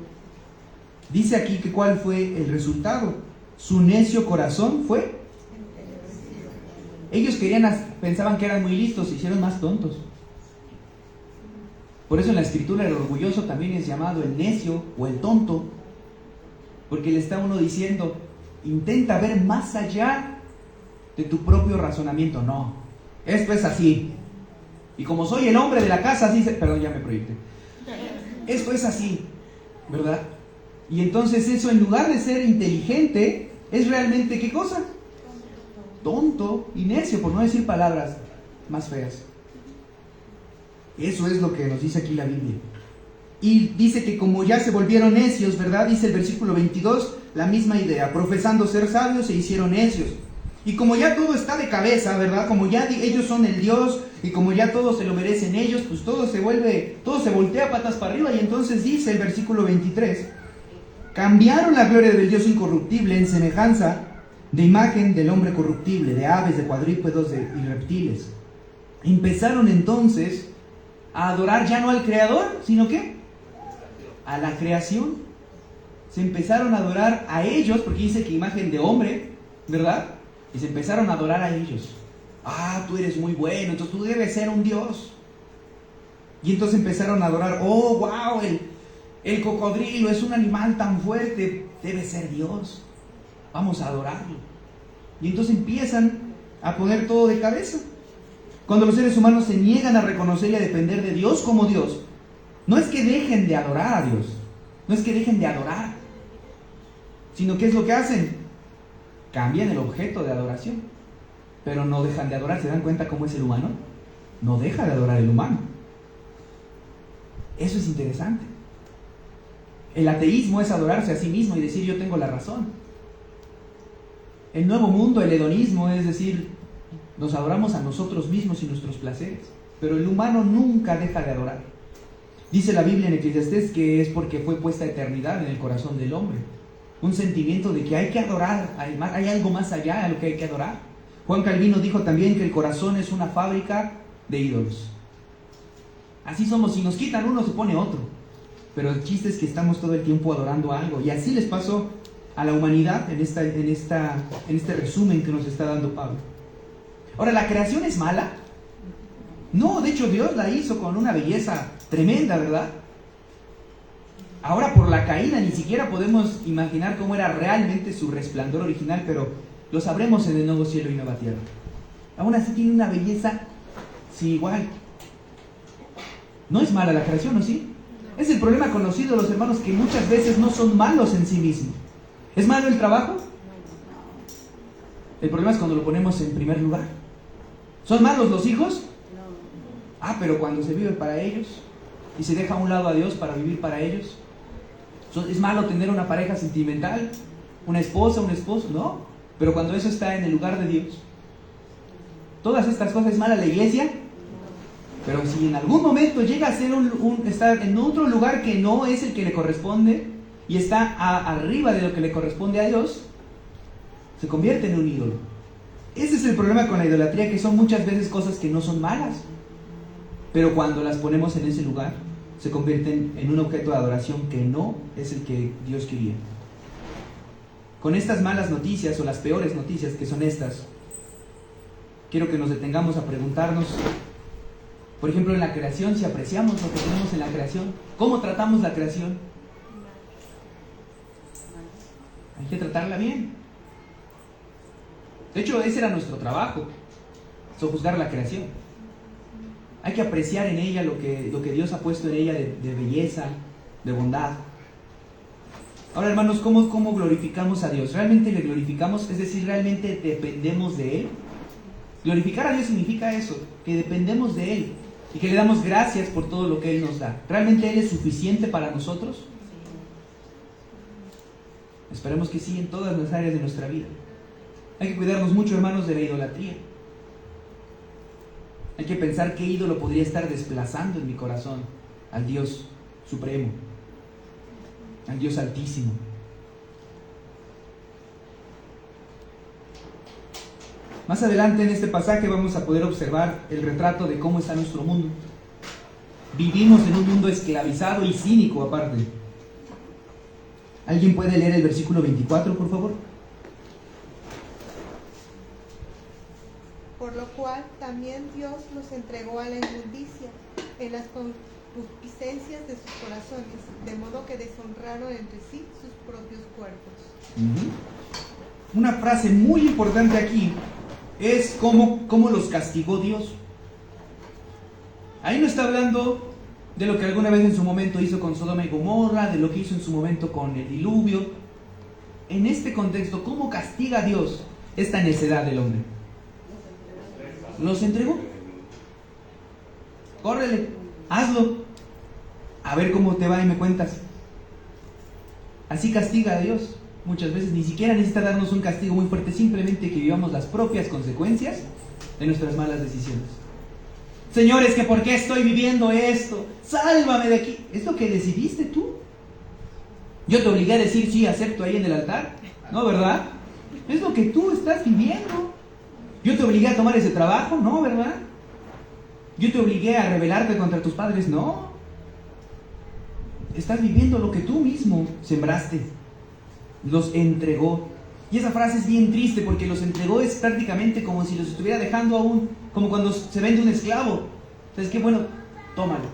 dice aquí que ¿cuál fue el resultado? Su necio corazón fue. Ellos pensaban que eran muy listos, se hicieron más tontos. Por eso en la Escritura el orgulloso también es llamado el necio o el tonto, porque le está uno diciendo, intenta ver más allá de tu propio razonamiento. No, esto es así. Y como soy el hombre de la casa, perdón, ya me proyecté. Esto es así, ¿verdad? Y entonces eso, en lugar de ser inteligente, es realmente ¿qué cosa? Tonto y necio, por no decir palabras más feas. Eso es lo que nos dice aquí la Biblia. Y dice que como ya se volvieron necios, ¿verdad? Dice el versículo 22, la misma idea. Profesando ser sabios, se hicieron necios. Y como ya todo está de cabeza, ¿verdad? Como ya ellos son el Dios y como ya todo se lo merecen ellos, pues todo se voltea patas para arriba. Y entonces dice el versículo 23, cambiaron la gloria del Dios incorruptible en semejanza de imagen del hombre corruptible, de aves, de cuadrúpedos y reptiles. Empezaron entonces a adorar ya no al Creador, sino ¿qué? A la creación. Se empezaron a adorar a ellos, porque dice que imagen de hombre, ¿verdad? Y se empezaron a adorar a ellos. Tú eres muy bueno, entonces tú debes ser un Dios. Y entonces empezaron a adorar, wow, El cocodrilo es un animal tan fuerte, debe ser Dios. Vamos a adorarlo. Y entonces empiezan a poner todo de cabeza. Cuando los seres humanos se niegan a reconocer y a depender de Dios como Dios, no es que dejen de adorar a Dios, no es que dejen de adorar, sino que es lo que hacen, cambian el objeto de adoración, pero no dejan de adorar. ¿Se dan cuenta cómo es el humano? No deja de adorar el humano. Eso es interesante. El ateísmo es adorarse a sí mismo y decir yo tengo la razón. El nuevo mundo, el hedonismo, es decir, nos adoramos a nosotros mismos y nuestros placeres, pero el humano nunca deja de adorar. Dice la Biblia en Eclesiastés que es porque fue puesta eternidad en el corazón del hombre, un sentimiento de que hay que adorar, hay algo más allá de lo que hay que adorar. Juan Calvino dijo también que el corazón es una fábrica de ídolos. Así somos, si nos quitan uno se pone otro, pero el chiste es que estamos todo el tiempo adorando algo, y así les pasó a la humanidad en este resumen que nos está dando Pablo. Ahora, ¿la creación es mala? No, de hecho Dios la hizo con una belleza tremenda, ¿verdad? Ahora por la caída ni siquiera podemos imaginar cómo era realmente su resplandor original, pero lo sabremos en el nuevo cielo y nueva tierra. Aún así tiene una belleza sin igual. No es mala la creación, ¿no? ¿Sí? Es el problema conocido de los hermanos, que muchas veces no son malos en sí mismos. ¿Es malo el trabajo? El problema es cuando lo ponemos en primer lugar. ¿Son malos los hijos? Ah, pero cuando se vive para ellos y se deja a un lado a Dios para vivir para ellos. ¿Es malo tener una pareja sentimental? ¿Una esposa, un esposo? No, pero cuando eso está en el lugar de Dios. Todas estas cosas. ¿Es mala la iglesia? Pero si en algún momento llega a ser estar en otro lugar que no es el que le corresponde y está arriba de lo que le corresponde a Dios, se convierte en un ídolo. Ese es el problema con la idolatría, que son muchas veces cosas que no son malas, pero cuando las ponemos en ese lugar, se convierten en un objeto de adoración que no es el que Dios quería. Con estas malas noticias, o las peores noticias que son estas, quiero que nos detengamos a preguntarnos, por ejemplo, en la creación, si apreciamos lo que tenemos en la creación, ¿cómo tratamos la creación? Hay que tratarla bien. De hecho, ese era nuestro trabajo, sojuzgar la creación. Hay que apreciar en ella lo que Dios ha puesto en ella de belleza, de bondad. Ahora, hermanos, ¿cómo glorificamos a Dios? ¿Realmente le glorificamos? Es decir, ¿realmente dependemos de Él? Glorificar a Dios significa eso, que dependemos de Él y que le damos gracias por todo lo que Él nos da. ¿Realmente Él es suficiente para nosotros? Esperemos que sí, en todas las áreas de nuestra vida. Hay que cuidarnos mucho, hermanos, de la idolatría. Hay que pensar qué ídolo podría estar desplazando en mi corazón al Dios supremo, al Dios altísimo. Más adelante en este pasaje vamos a poder observar el retrato de cómo está nuestro mundo. Vivimos en un mundo esclavizado y cínico aparte. ¿Alguien puede leer el versículo 24, por favor? Por lo cual también Dios los entregó a la inmundicia en las concupiscencias de sus corazones, de modo que deshonraron entre sí sus propios cuerpos. Una frase muy importante aquí es cómo los castigó Dios. Ahí no está hablando de lo que alguna vez en su momento hizo con Sodoma y Gomorra, de lo que hizo en su momento con el diluvio. En este contexto, ¿cómo castiga Dios esta necedad del hombre? ¿Los entregó? Córrele, hazlo, a ver cómo te va y me cuentas. Así castiga a Dios. Muchas veces ni siquiera necesita darnos un castigo muy fuerte, simplemente que vivamos las propias consecuencias de nuestras malas decisiones. Señores, que por qué estoy viviendo esto, sálvame de aquí. ¿Es lo que decidiste tú? Yo te obligué a decir sí, acepto ahí en el altar, ¿no, verdad? Es lo que tú estás viviendo. Yo te obligué a tomar ese trabajo, ¿no, verdad? Yo te obligué a rebelarte contra tus padres, ¿no? Estás viviendo lo que tú mismo sembraste. Los entregó. Y esa frase es bien triste, porque los entregó es prácticamente como si los estuviera dejando aún, como cuando se vende un esclavo. Entonces, qué bueno, tómalo.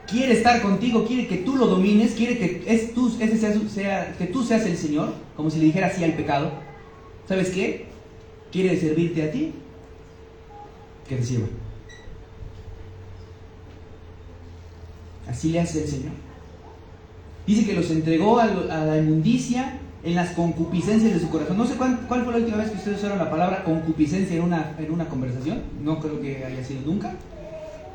quiere estar contigo, quiere que tú lo domines, quiere que que tú seas el Señor, como si le dijera así al pecado. ¿Sabes qué? Quiere servirte a ti, que reciba. Así le hace el Señor. Dice que los entregó a la inmundicia en las concupiscencias de su corazón. No sé cuál fue la última vez que ustedes usaron la palabra concupiscencia en una conversación. No creo que haya sido nunca.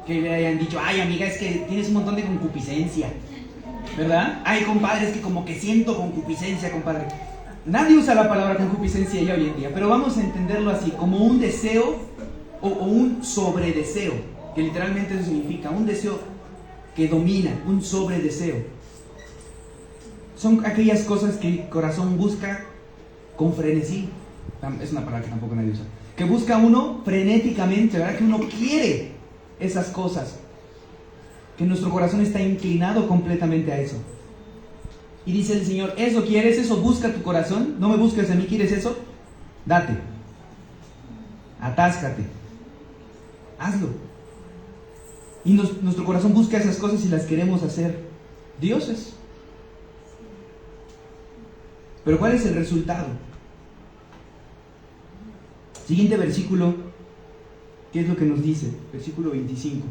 Que le hayan dicho, ay amiga, es que tienes un montón de concupiscencia, ¿verdad? Ay compadre, es que como que siento concupiscencia, compadre. Nadie usa la palabra concupiscencia ya hoy en día, pero vamos a entenderlo así, como un deseo o un sobredeseo, que literalmente eso significa, un deseo que domina, un sobredeseo. Son aquellas cosas que el corazón busca con frenesí. Es una palabra que tampoco nadie usa. Que busca uno frenéticamente, ¿verdad? Que uno quiere esas cosas, que nuestro corazón está inclinado completamente a eso. Y dice el Señor, ¿eso quieres? ¿Eso busca tu corazón? ¿No me busques a mí? ¿Quieres eso? Date, atáscate, hazlo. Y nuestro corazón busca esas cosas y las queremos hacer dioses. Pero ¿cuál es el resultado? Siguiente versículo. ¿Qué es lo que nos dice? Versículo 25.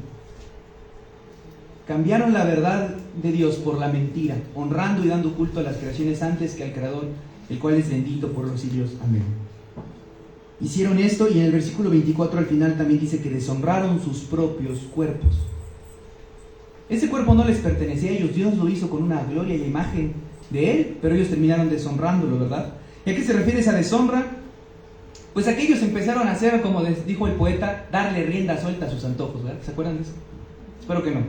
Cambiaron la verdad de Dios por la mentira, honrando y dando culto a las creaciones antes que al Creador, el cual es bendito por los siglos. Amén. Hicieron esto y en el versículo 24 al final también dice que deshonraron sus propios cuerpos. Ese cuerpo no les pertenecía a ellos, Dios lo hizo con una gloria y imagen de Él, pero ellos terminaron deshonrándolo, ¿verdad? ¿Y a qué se refiere esa deshonra? Pues aquellos empezaron a hacer, como dijo el poeta, darle rienda suelta a sus antojos, ¿verdad? ¿Se acuerdan de eso? Espero que no.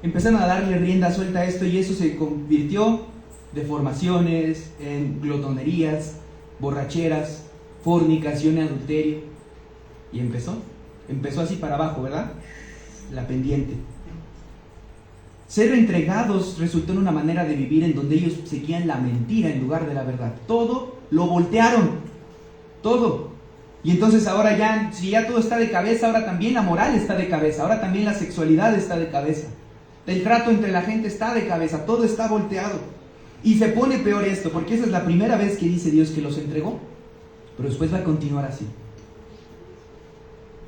Empezaron a darle rienda suelta a esto y eso se convirtió de formaciones, en glotonerías, borracheras, fornicación y adulterio. Y empezó así para abajo, ¿verdad? La pendiente. Ser entregados resultó en una manera de vivir en donde ellos seguían la mentira en lugar de la verdad. Todo lo voltearon. Todo. Y entonces ahora ya, si ya todo está de cabeza, ahora también la moral está de cabeza, ahora también la sexualidad está de cabeza. El trato entre la gente está de cabeza, todo está volteado. Y se pone peor esto, porque esa es la primera vez que dice Dios que los entregó. Pero después va a continuar así.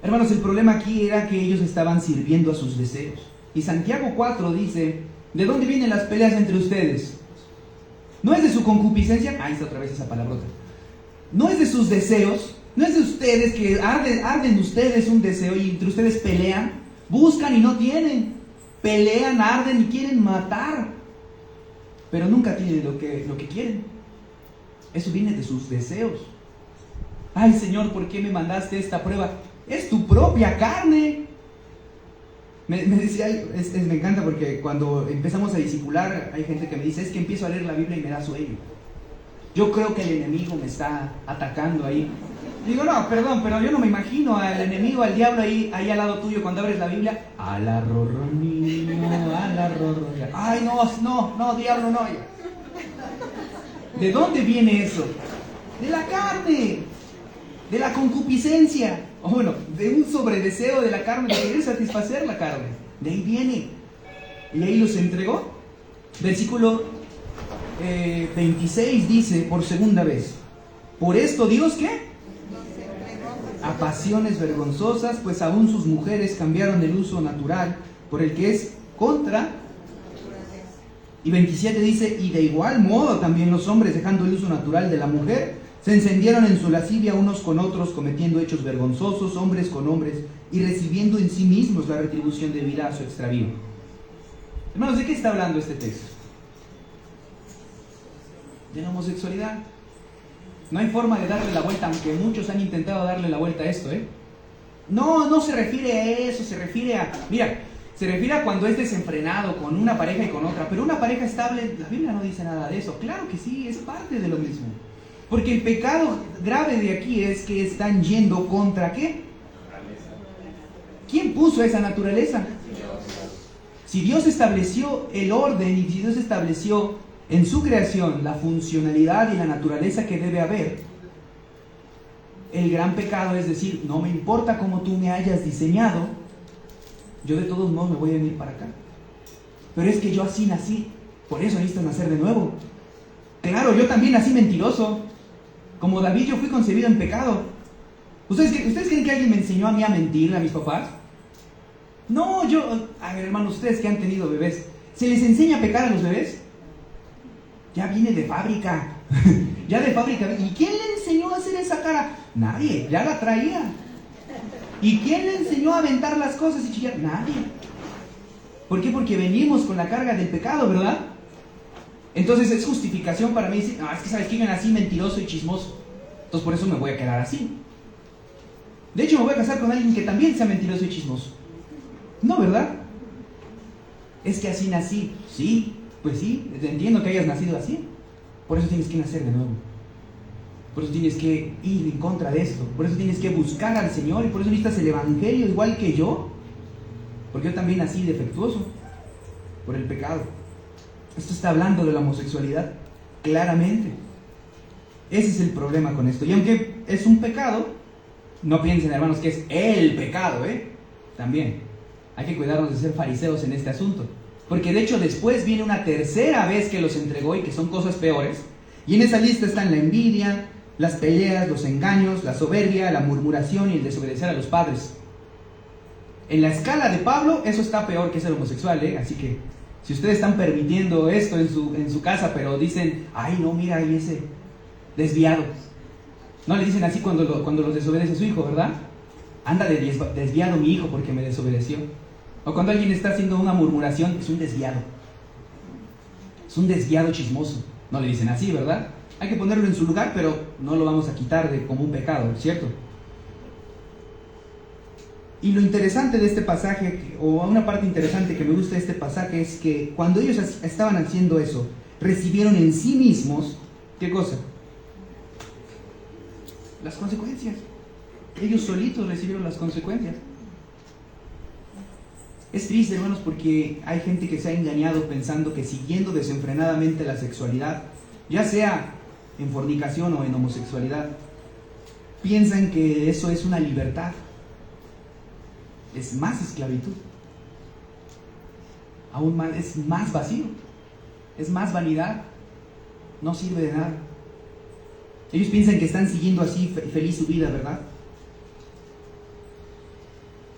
Hermanos, el problema aquí era que ellos estaban sirviendo a sus deseos. Y Santiago 4 dice, ¿de dónde vienen las peleas entre ustedes? ¿No es de su concupiscencia? Ahí está otra vez esa palabrota. No es de sus deseos, no es de ustedes que arden ustedes un deseo y entre ustedes pelean, buscan y no tienen, pelean, arden y quieren matar, pero nunca tienen lo que quieren. Eso viene de sus deseos. Ay Señor, ¿por qué me mandaste esta prueba? Es tu propia carne. Me decía, me encanta porque cuando empezamos a discipular hay gente que me dice, es que empiezo a leer la Biblia y me da sueño. Yo creo que el enemigo me está atacando ahí. Digo, no, perdón, pero yo no me imagino al enemigo, al diablo ahí al lado tuyo cuando abres la Biblia. A la niño, a la rorronía. Ay, no, diablo, no. ¿De dónde viene eso? De la carne, de la concupiscencia. O bueno, de un sobredeseo de la carne, de querer satisfacer la carne. De ahí viene. Y ahí los entregó. Versículo 26 dice por segunda vez, por esto Dios ¿qué? A pasiones vergonzosas, pues aún sus mujeres cambiaron el uso natural por el que es contra. Y 27 dice, y de igual modo también los hombres, dejando el uso natural de la mujer, se encendieron en su lascivia unos con otros, cometiendo hechos vergonzosos, hombres con hombres, y recibiendo en sí mismos la retribución debida a su extravío. Hermanos, ¿de qué está hablando este texto? De la homosexualidad. No hay forma de darle la vuelta, aunque muchos han intentado darle la vuelta a esto, No se refiere a eso, se refiere a... Mira, se refiere a cuando es desenfrenado con una pareja y con otra, pero una pareja estable, la Biblia no dice nada de eso. Claro que sí, es parte de lo mismo. Porque el pecado grave de aquí es que están yendo contra ¿qué? ¿Quién puso esa naturaleza? Si Dios estableció el orden y si Dios estableció en su creación la funcionalidad y la naturaleza que debe haber, el gran pecado es decir, no me importa cómo tú me hayas diseñado, yo de todos modos me voy a venir para acá. Pero es que yo así nací, por eso necesito nacer de nuevo. Claro, yo también nací mentiroso. Como David, yo fui concebido en pecado. ¿Ustedes creen que alguien me enseñó a mí a mentir, a mis papás? No, a ver, hermanos, ustedes que han tenido bebés, ¿se les enseña a pecar a los bebés? Ya viene de fábrica. Ya de fábrica. ¿Y quién le enseñó a hacer esa cara? Nadie, ya la traía. ¿Y quién le enseñó a aventar las cosas y chillar? Nadie. ¿Por qué? Porque venimos con la carga del pecado, ¿verdad? Entonces es justificación para mí decir, es que sabes que yo nací mentiroso y chismoso, entonces por eso me voy a quedar así. De hecho me voy a casar con alguien que también sea mentiroso y chismoso. No, ¿verdad? Es que así nací. Sí, pues sí, entiendo que hayas nacido así. Por eso tienes que nacer de nuevo. Por eso tienes que ir en contra de esto. Por eso tienes que buscar al Señor. Y por eso necesitas el Evangelio igual que yo. Porque yo también nací defectuoso por el pecado. Esto está hablando de la homosexualidad claramente. Ese es el problema con esto. Y aunque es un pecado, no piensen, hermanos, que es el pecado, También hay que cuidarnos de ser fariseos en este asunto. Porque de hecho después viene una tercera vez que los entregó y que son cosas peores. Y en esa lista están la envidia, las peleas, los engaños, la soberbia, la murmuración y el desobedecer a los padres. En la escala de Pablo, eso está peor que ser homosexual, Así que si ustedes están permitiendo esto en su casa, pero dicen, ay no, mira ahí ese desviado. No le dicen así cuando los desobedece su hijo, ¿verdad? Anda desviado mi hijo porque me desobedeció. O cuando alguien está haciendo una murmuración, es un desviado. Es un desviado chismoso. No le dicen así, ¿verdad? Hay que ponerlo en su lugar, pero no lo vamos a quitar como un pecado, ¿cierto? Y lo interesante de este pasaje, o una parte interesante que me gusta de este pasaje, es que cuando ellos estaban haciendo eso, recibieron en sí mismos, ¿qué cosa? Las consecuencias. Ellos solitos recibieron las consecuencias. Es triste, hermanos, porque hay gente que se ha engañado pensando que siguiendo desenfrenadamente la sexualidad, ya sea en fornicación o en homosexualidad, piensan que eso es una libertad. Es más esclavitud. Aún más, es más vacío. Es más vanidad. No sirve de nada. Ellos piensan que están siguiendo así feliz su vida, ¿verdad?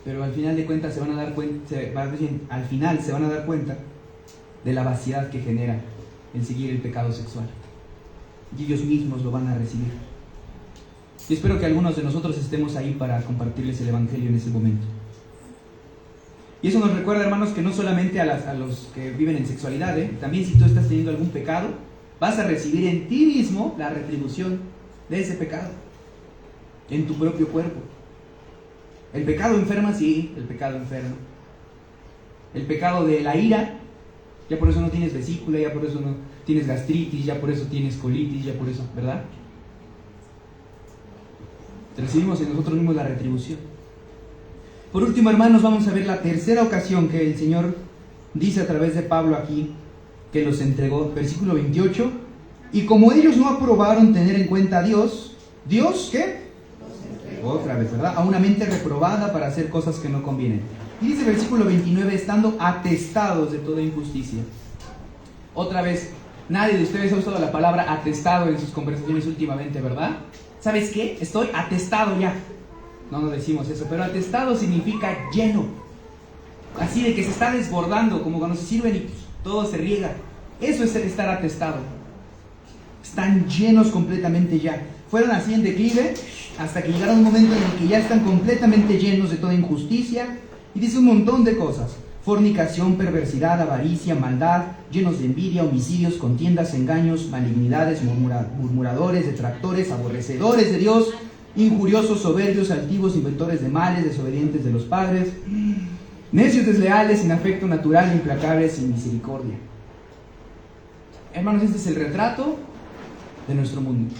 Pero al final de cuentas se van a dar cuenta, al final se van a dar cuenta de la vaciedad que genera el seguir el pecado sexual. Y ellos mismos lo van a recibir. Y espero que algunos de nosotros estemos ahí para compartirles el Evangelio en ese momento. Y eso nos recuerda, hermanos, que no solamente a los que viven en sexualidad, también si tú estás teniendo algún pecado, vas a recibir en ti mismo la retribución de ese pecado, en tu propio cuerpo. El pecado enferma, sí, el pecado enferma. El pecado de la ira, ya por eso no tienes vesícula, ya por eso no tienes gastritis, ya por eso tienes colitis, ya por eso, ¿verdad? Recibimos en nosotros mismos la retribución. Por último, hermanos, vamos a ver la tercera ocasión que el Señor dice a través de Pablo aquí que los entregó. Versículo 28. Y como ellos no aprobaron tener en cuenta a Dios, ¿Dios qué? Otra vez, ¿verdad? A una mente reprobada para hacer cosas que no convienen. Y dice versículo 29, estando atestados de toda injusticia. Otra vez, nadie de ustedes ha usado la palabra atestado en sus conversaciones últimamente, ¿verdad? ¿Sabes qué? Estoy atestado ya. No decimos eso, pero atestado significa lleno. Así de que se está desbordando, como cuando se sirven y todo se riega. Eso es el estar atestado. Están llenos completamente ya. Fueron así en declive hasta que llegaron un momento en el que ya están completamente llenos de toda injusticia. Y dice un montón de cosas: fornicación, perversidad, avaricia, maldad, llenos de envidia, homicidios, contiendas, engaños, malignidades, murmuradores, detractores, aborrecedores de Dios, injuriosos, soberbios, altivos, inventores de males, desobedientes de los padres, necios, desleales, sin afecto natural, implacables, sin misericordia. Hermanos, este es el retrato de nuestro mundo.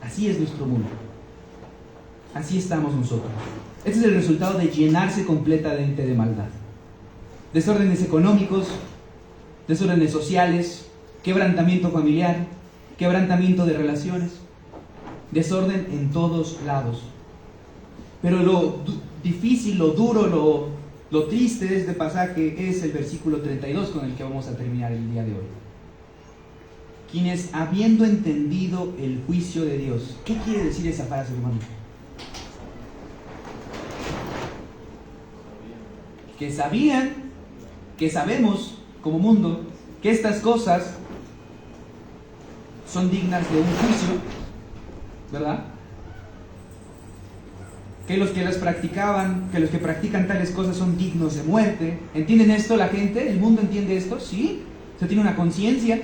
Así es nuestro mundo. Así estamos nosotros. Este es el resultado de llenarse completamente de maldad. Desórdenes económicos, desórdenes sociales, quebrantamiento familiar, quebrantamiento de relaciones, desorden en todos lados. Pero lo difícil, lo duro, Lo triste de este pasaje es el versículo 32 con el que vamos a terminar el día de hoy. Quienes habiendo entendido el juicio de Dios. ¿Qué quiere decir esa frase, hermano? Que sabían, que sabemos como mundo, que estas cosas son dignas de un juicio, ¿verdad? Que los que las practicaban, que los que practican tales cosas son dignos de muerte. ¿Entienden esto la gente? ¿El mundo entiende esto? Sí. Se tiene una conciencia.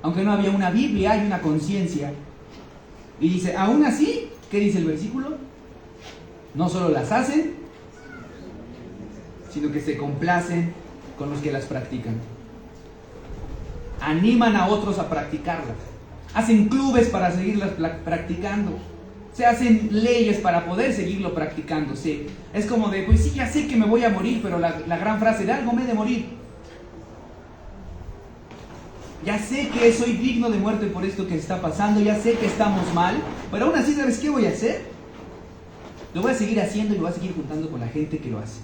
Aunque no había una Biblia, hay una conciencia. Y dice, aún así, ¿qué dice el versículo? No solo las hacen, sino que se complacen con los que las practican. Animan a otros a practicarlas. Hacen clubes para seguirlas practicando. Se hacen leyes para poder seguirlo practicando. Sí. Es como de, pues sí, ya sé que me voy a morir, pero la gran frase, de algo me he de morir. Ya sé que soy digno de muerte por esto que está pasando, ya sé que estamos mal, pero aún así, ¿sabes qué voy a hacer? Lo voy a seguir haciendo y lo voy a seguir juntando con la gente que lo hace.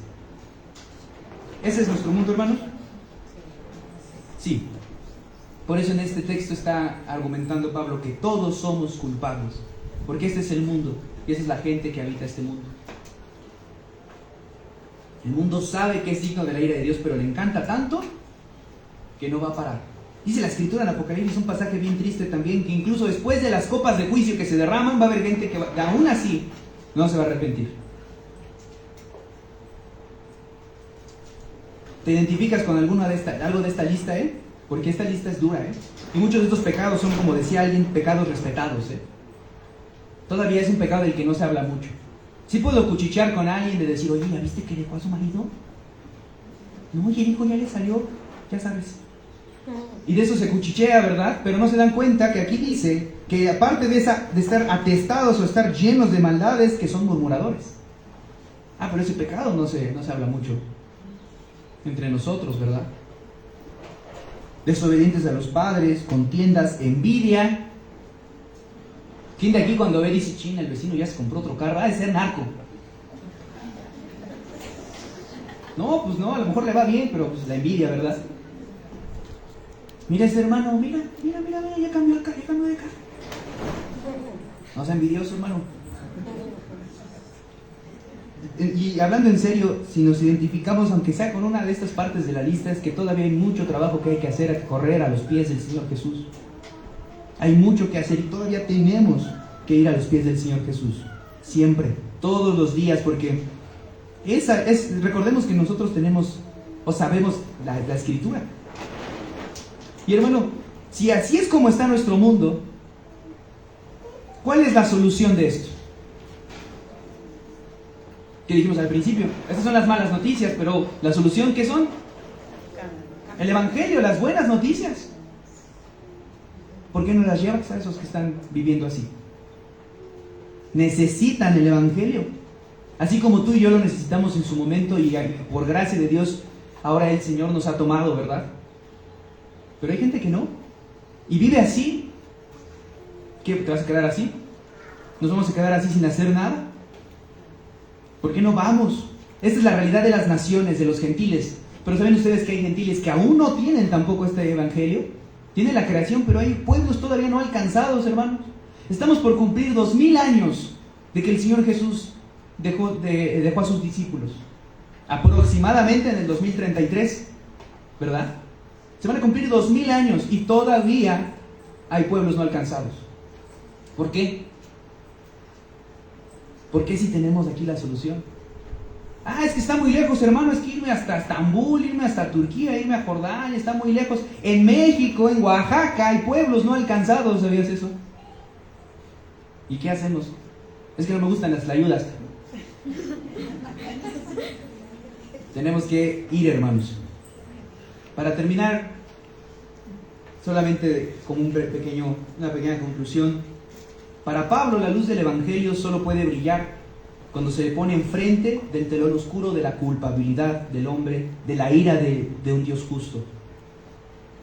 ¿Ese es nuestro mundo, hermanos? Sí. Por eso en este texto está argumentando Pablo que todos somos culpables. Porque este es el mundo, y esa es la gente que habita este mundo. El mundo sabe que es digno de la ira de Dios, pero le encanta tanto que no va a parar. Dice la Escritura en Apocalipsis, un pasaje bien triste también, que incluso después de las copas de juicio que se derraman, va a haber gente que aún así no se va a arrepentir. ¿Te identificas con algo de esta lista, Porque esta lista es dura, Y muchos de estos pecados son, como decía alguien, pecados respetados, Todavía es un pecado del que no se habla mucho. Sí puedo cuchichear con alguien de decir, oye, ¿ya viste que dejó a su marido? No, y el hijo ya le salió, ya sabes. Y de eso se cuchichea, ¿verdad? Pero no se dan cuenta que aquí dice que aparte de estar atestados o estar llenos de maldades, que son murmuradores. Pero ese pecado no se habla mucho entre nosotros, ¿verdad? Desobedientes a los padres, contiendas, envidia. ¿Quién de aquí cuando ve dice, China, el vecino ya se compró otro carro? De ser narco. No, pues no, a lo mejor le va bien, pero pues la envidia, ¿verdad? Mira ese hermano, mira, ya cambió de carro. No sea envidioso, hermano. Y hablando en serio, si nos identificamos, aunque sea con una de estas partes de la lista, es que todavía hay mucho trabajo que hay que hacer, a correr a los pies del Señor Jesús. Hay mucho que hacer y todavía tenemos que ir a los pies del Señor Jesús. Siempre, todos los días, porque recordemos que nosotros tenemos o sabemos la Escritura. Y hermano, si así es como está nuestro mundo, ¿cuál es la solución de esto? Que dijimos al principio, estas son las malas noticias, pero la solución, ¿qué son? El Evangelio, las buenas noticias. ¿Por qué no las llevas a esos que están viviendo así? Necesitan el Evangelio. Así como tú y yo lo necesitamos en su momento y por gracia de Dios, ahora el Señor nos ha tomado, ¿verdad? Pero hay gente que no. Y vive así. ¿Qué? ¿Te vas a quedar así? ¿Nos vamos a quedar así sin hacer nada? ¿Por qué no vamos? Esta es la realidad de las naciones, de los gentiles. Pero ¿saben ustedes que hay gentiles que aún no tienen tampoco este Evangelio? Tienen la creación, pero hay pueblos todavía no alcanzados, hermanos. Estamos por cumplir 2000 años de que el Señor Jesús dejó a sus discípulos. Aproximadamente en el 2033, ¿verdad? Se van a cumplir 2000 años y todavía hay pueblos no alcanzados. ¿Por qué? ¿Por qué si tenemos aquí la solución? Es que está muy lejos, hermano, es que irme hasta Estambul, irme hasta Turquía, irme a Jordania, está muy lejos. En México, en Oaxaca, hay pueblos no alcanzados, ¿sabías eso? ¿Y qué hacemos? Es que no me gustan las tlayudas. Tenemos que ir, hermanos. Para terminar, solamente como una pequeña conclusión. Para Pablo, la luz del Evangelio solo puede brillar cuando se le pone enfrente del telón oscuro de la culpabilidad del hombre, de la ira de un Dios justo.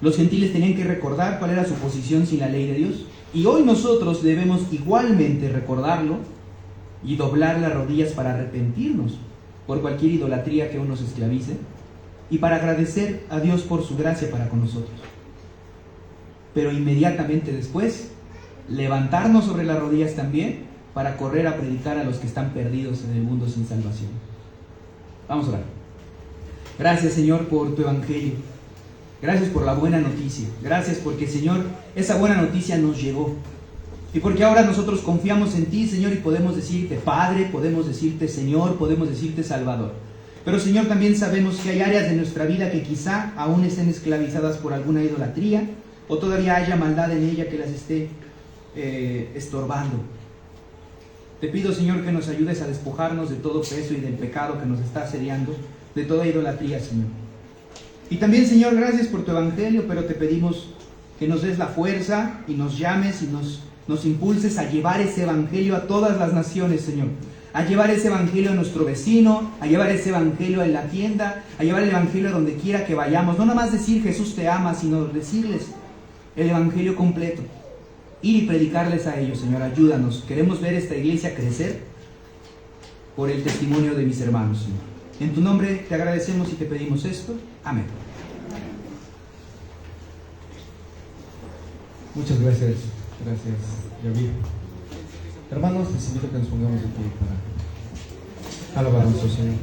Los gentiles tenían que recordar cuál era su posición sin la ley de Dios. Y hoy nosotros debemos igualmente recordarlo y doblar las rodillas para arrepentirnos por cualquier idolatría que aún nos esclavice, y para agradecer a Dios por su gracia para con nosotros. Pero inmediatamente después, levantarnos sobre las rodillas también para correr a predicar a los que están perdidos en el mundo sin salvación. Vamos a orar. Gracias, Señor, por tu evangelio. Gracias por la buena noticia. Gracias porque, Señor, esa buena noticia nos llegó. Y porque ahora nosotros confiamos en ti, Señor, y podemos decirte Padre, podemos decirte Señor, podemos decirte Salvador. Pero, Señor, también sabemos que hay áreas de nuestra vida que quizá aún estén esclavizadas por alguna idolatría, o todavía haya maldad en ella que las esté estorbando. Te pido, Señor, que nos ayudes a despojarnos de todo peso y del pecado que nos está asediando, de toda idolatría, Señor. Y también, Señor, gracias por tu evangelio, pero te pedimos que nos des la fuerza y nos llames y nos impulses a llevar ese evangelio a todas las naciones, Señor. A llevar ese evangelio a nuestro vecino, a llevar ese evangelio en la tienda, a llevar el evangelio a donde quiera que vayamos. No nada más decir Jesús te ama, sino decirles el evangelio completo. Ir y predicarles a ellos, Señor. Ayúdanos. Queremos ver esta iglesia crecer por el testimonio de mis hermanos, Señor. En tu nombre te agradecemos y te pedimos esto. Amén. Muchas gracias. Gracias, Javier. Hermanos, les invito a que nos pongamos de pie para alabar a nuestro Señor.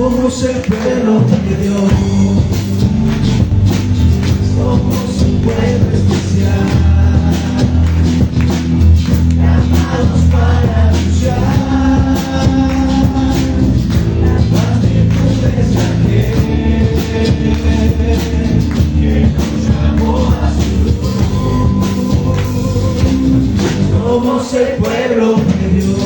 Somos el pueblo de Dios, somos un pueblo especial, llamados para luchar. La paz de tu mensaje que nos llamó a su luz. Somos el pueblo de Dios.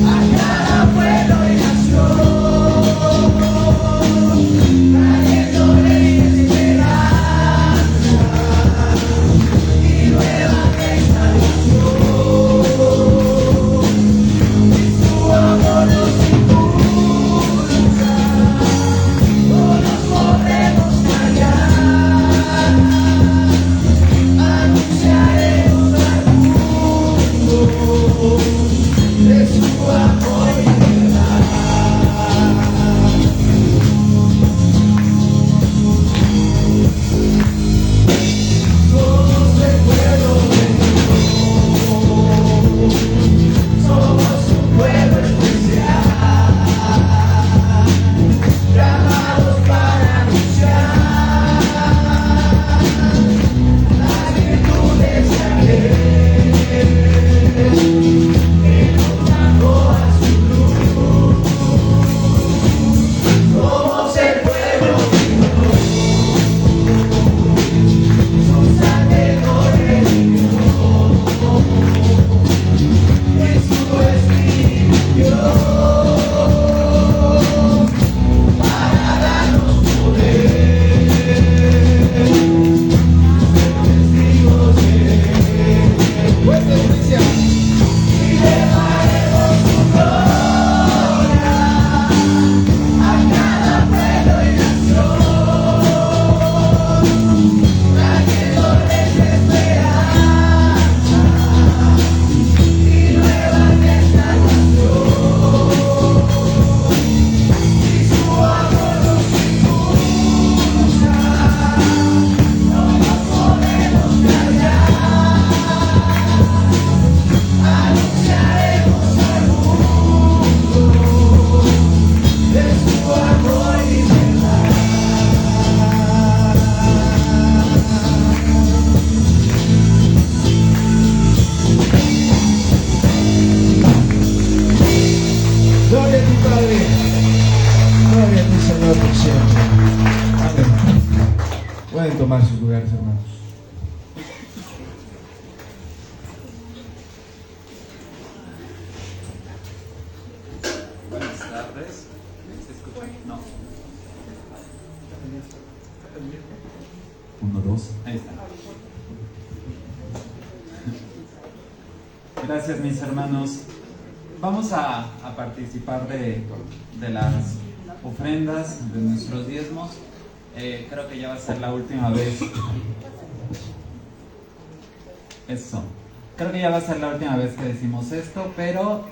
A cada pueblo y nación. siempre. Amén. Pueden tomar sus lugares, hermanos. Buenas tardes. ¿Se escucha? No. 1, 2. Ahí está. Gracias, mis hermanos. Vamos a participar de las ofrendas, de nuestros diezmos. Creo que ya va a ser la última vez. Eso. Creo que ya va a ser la última vez que decimos esto, pero...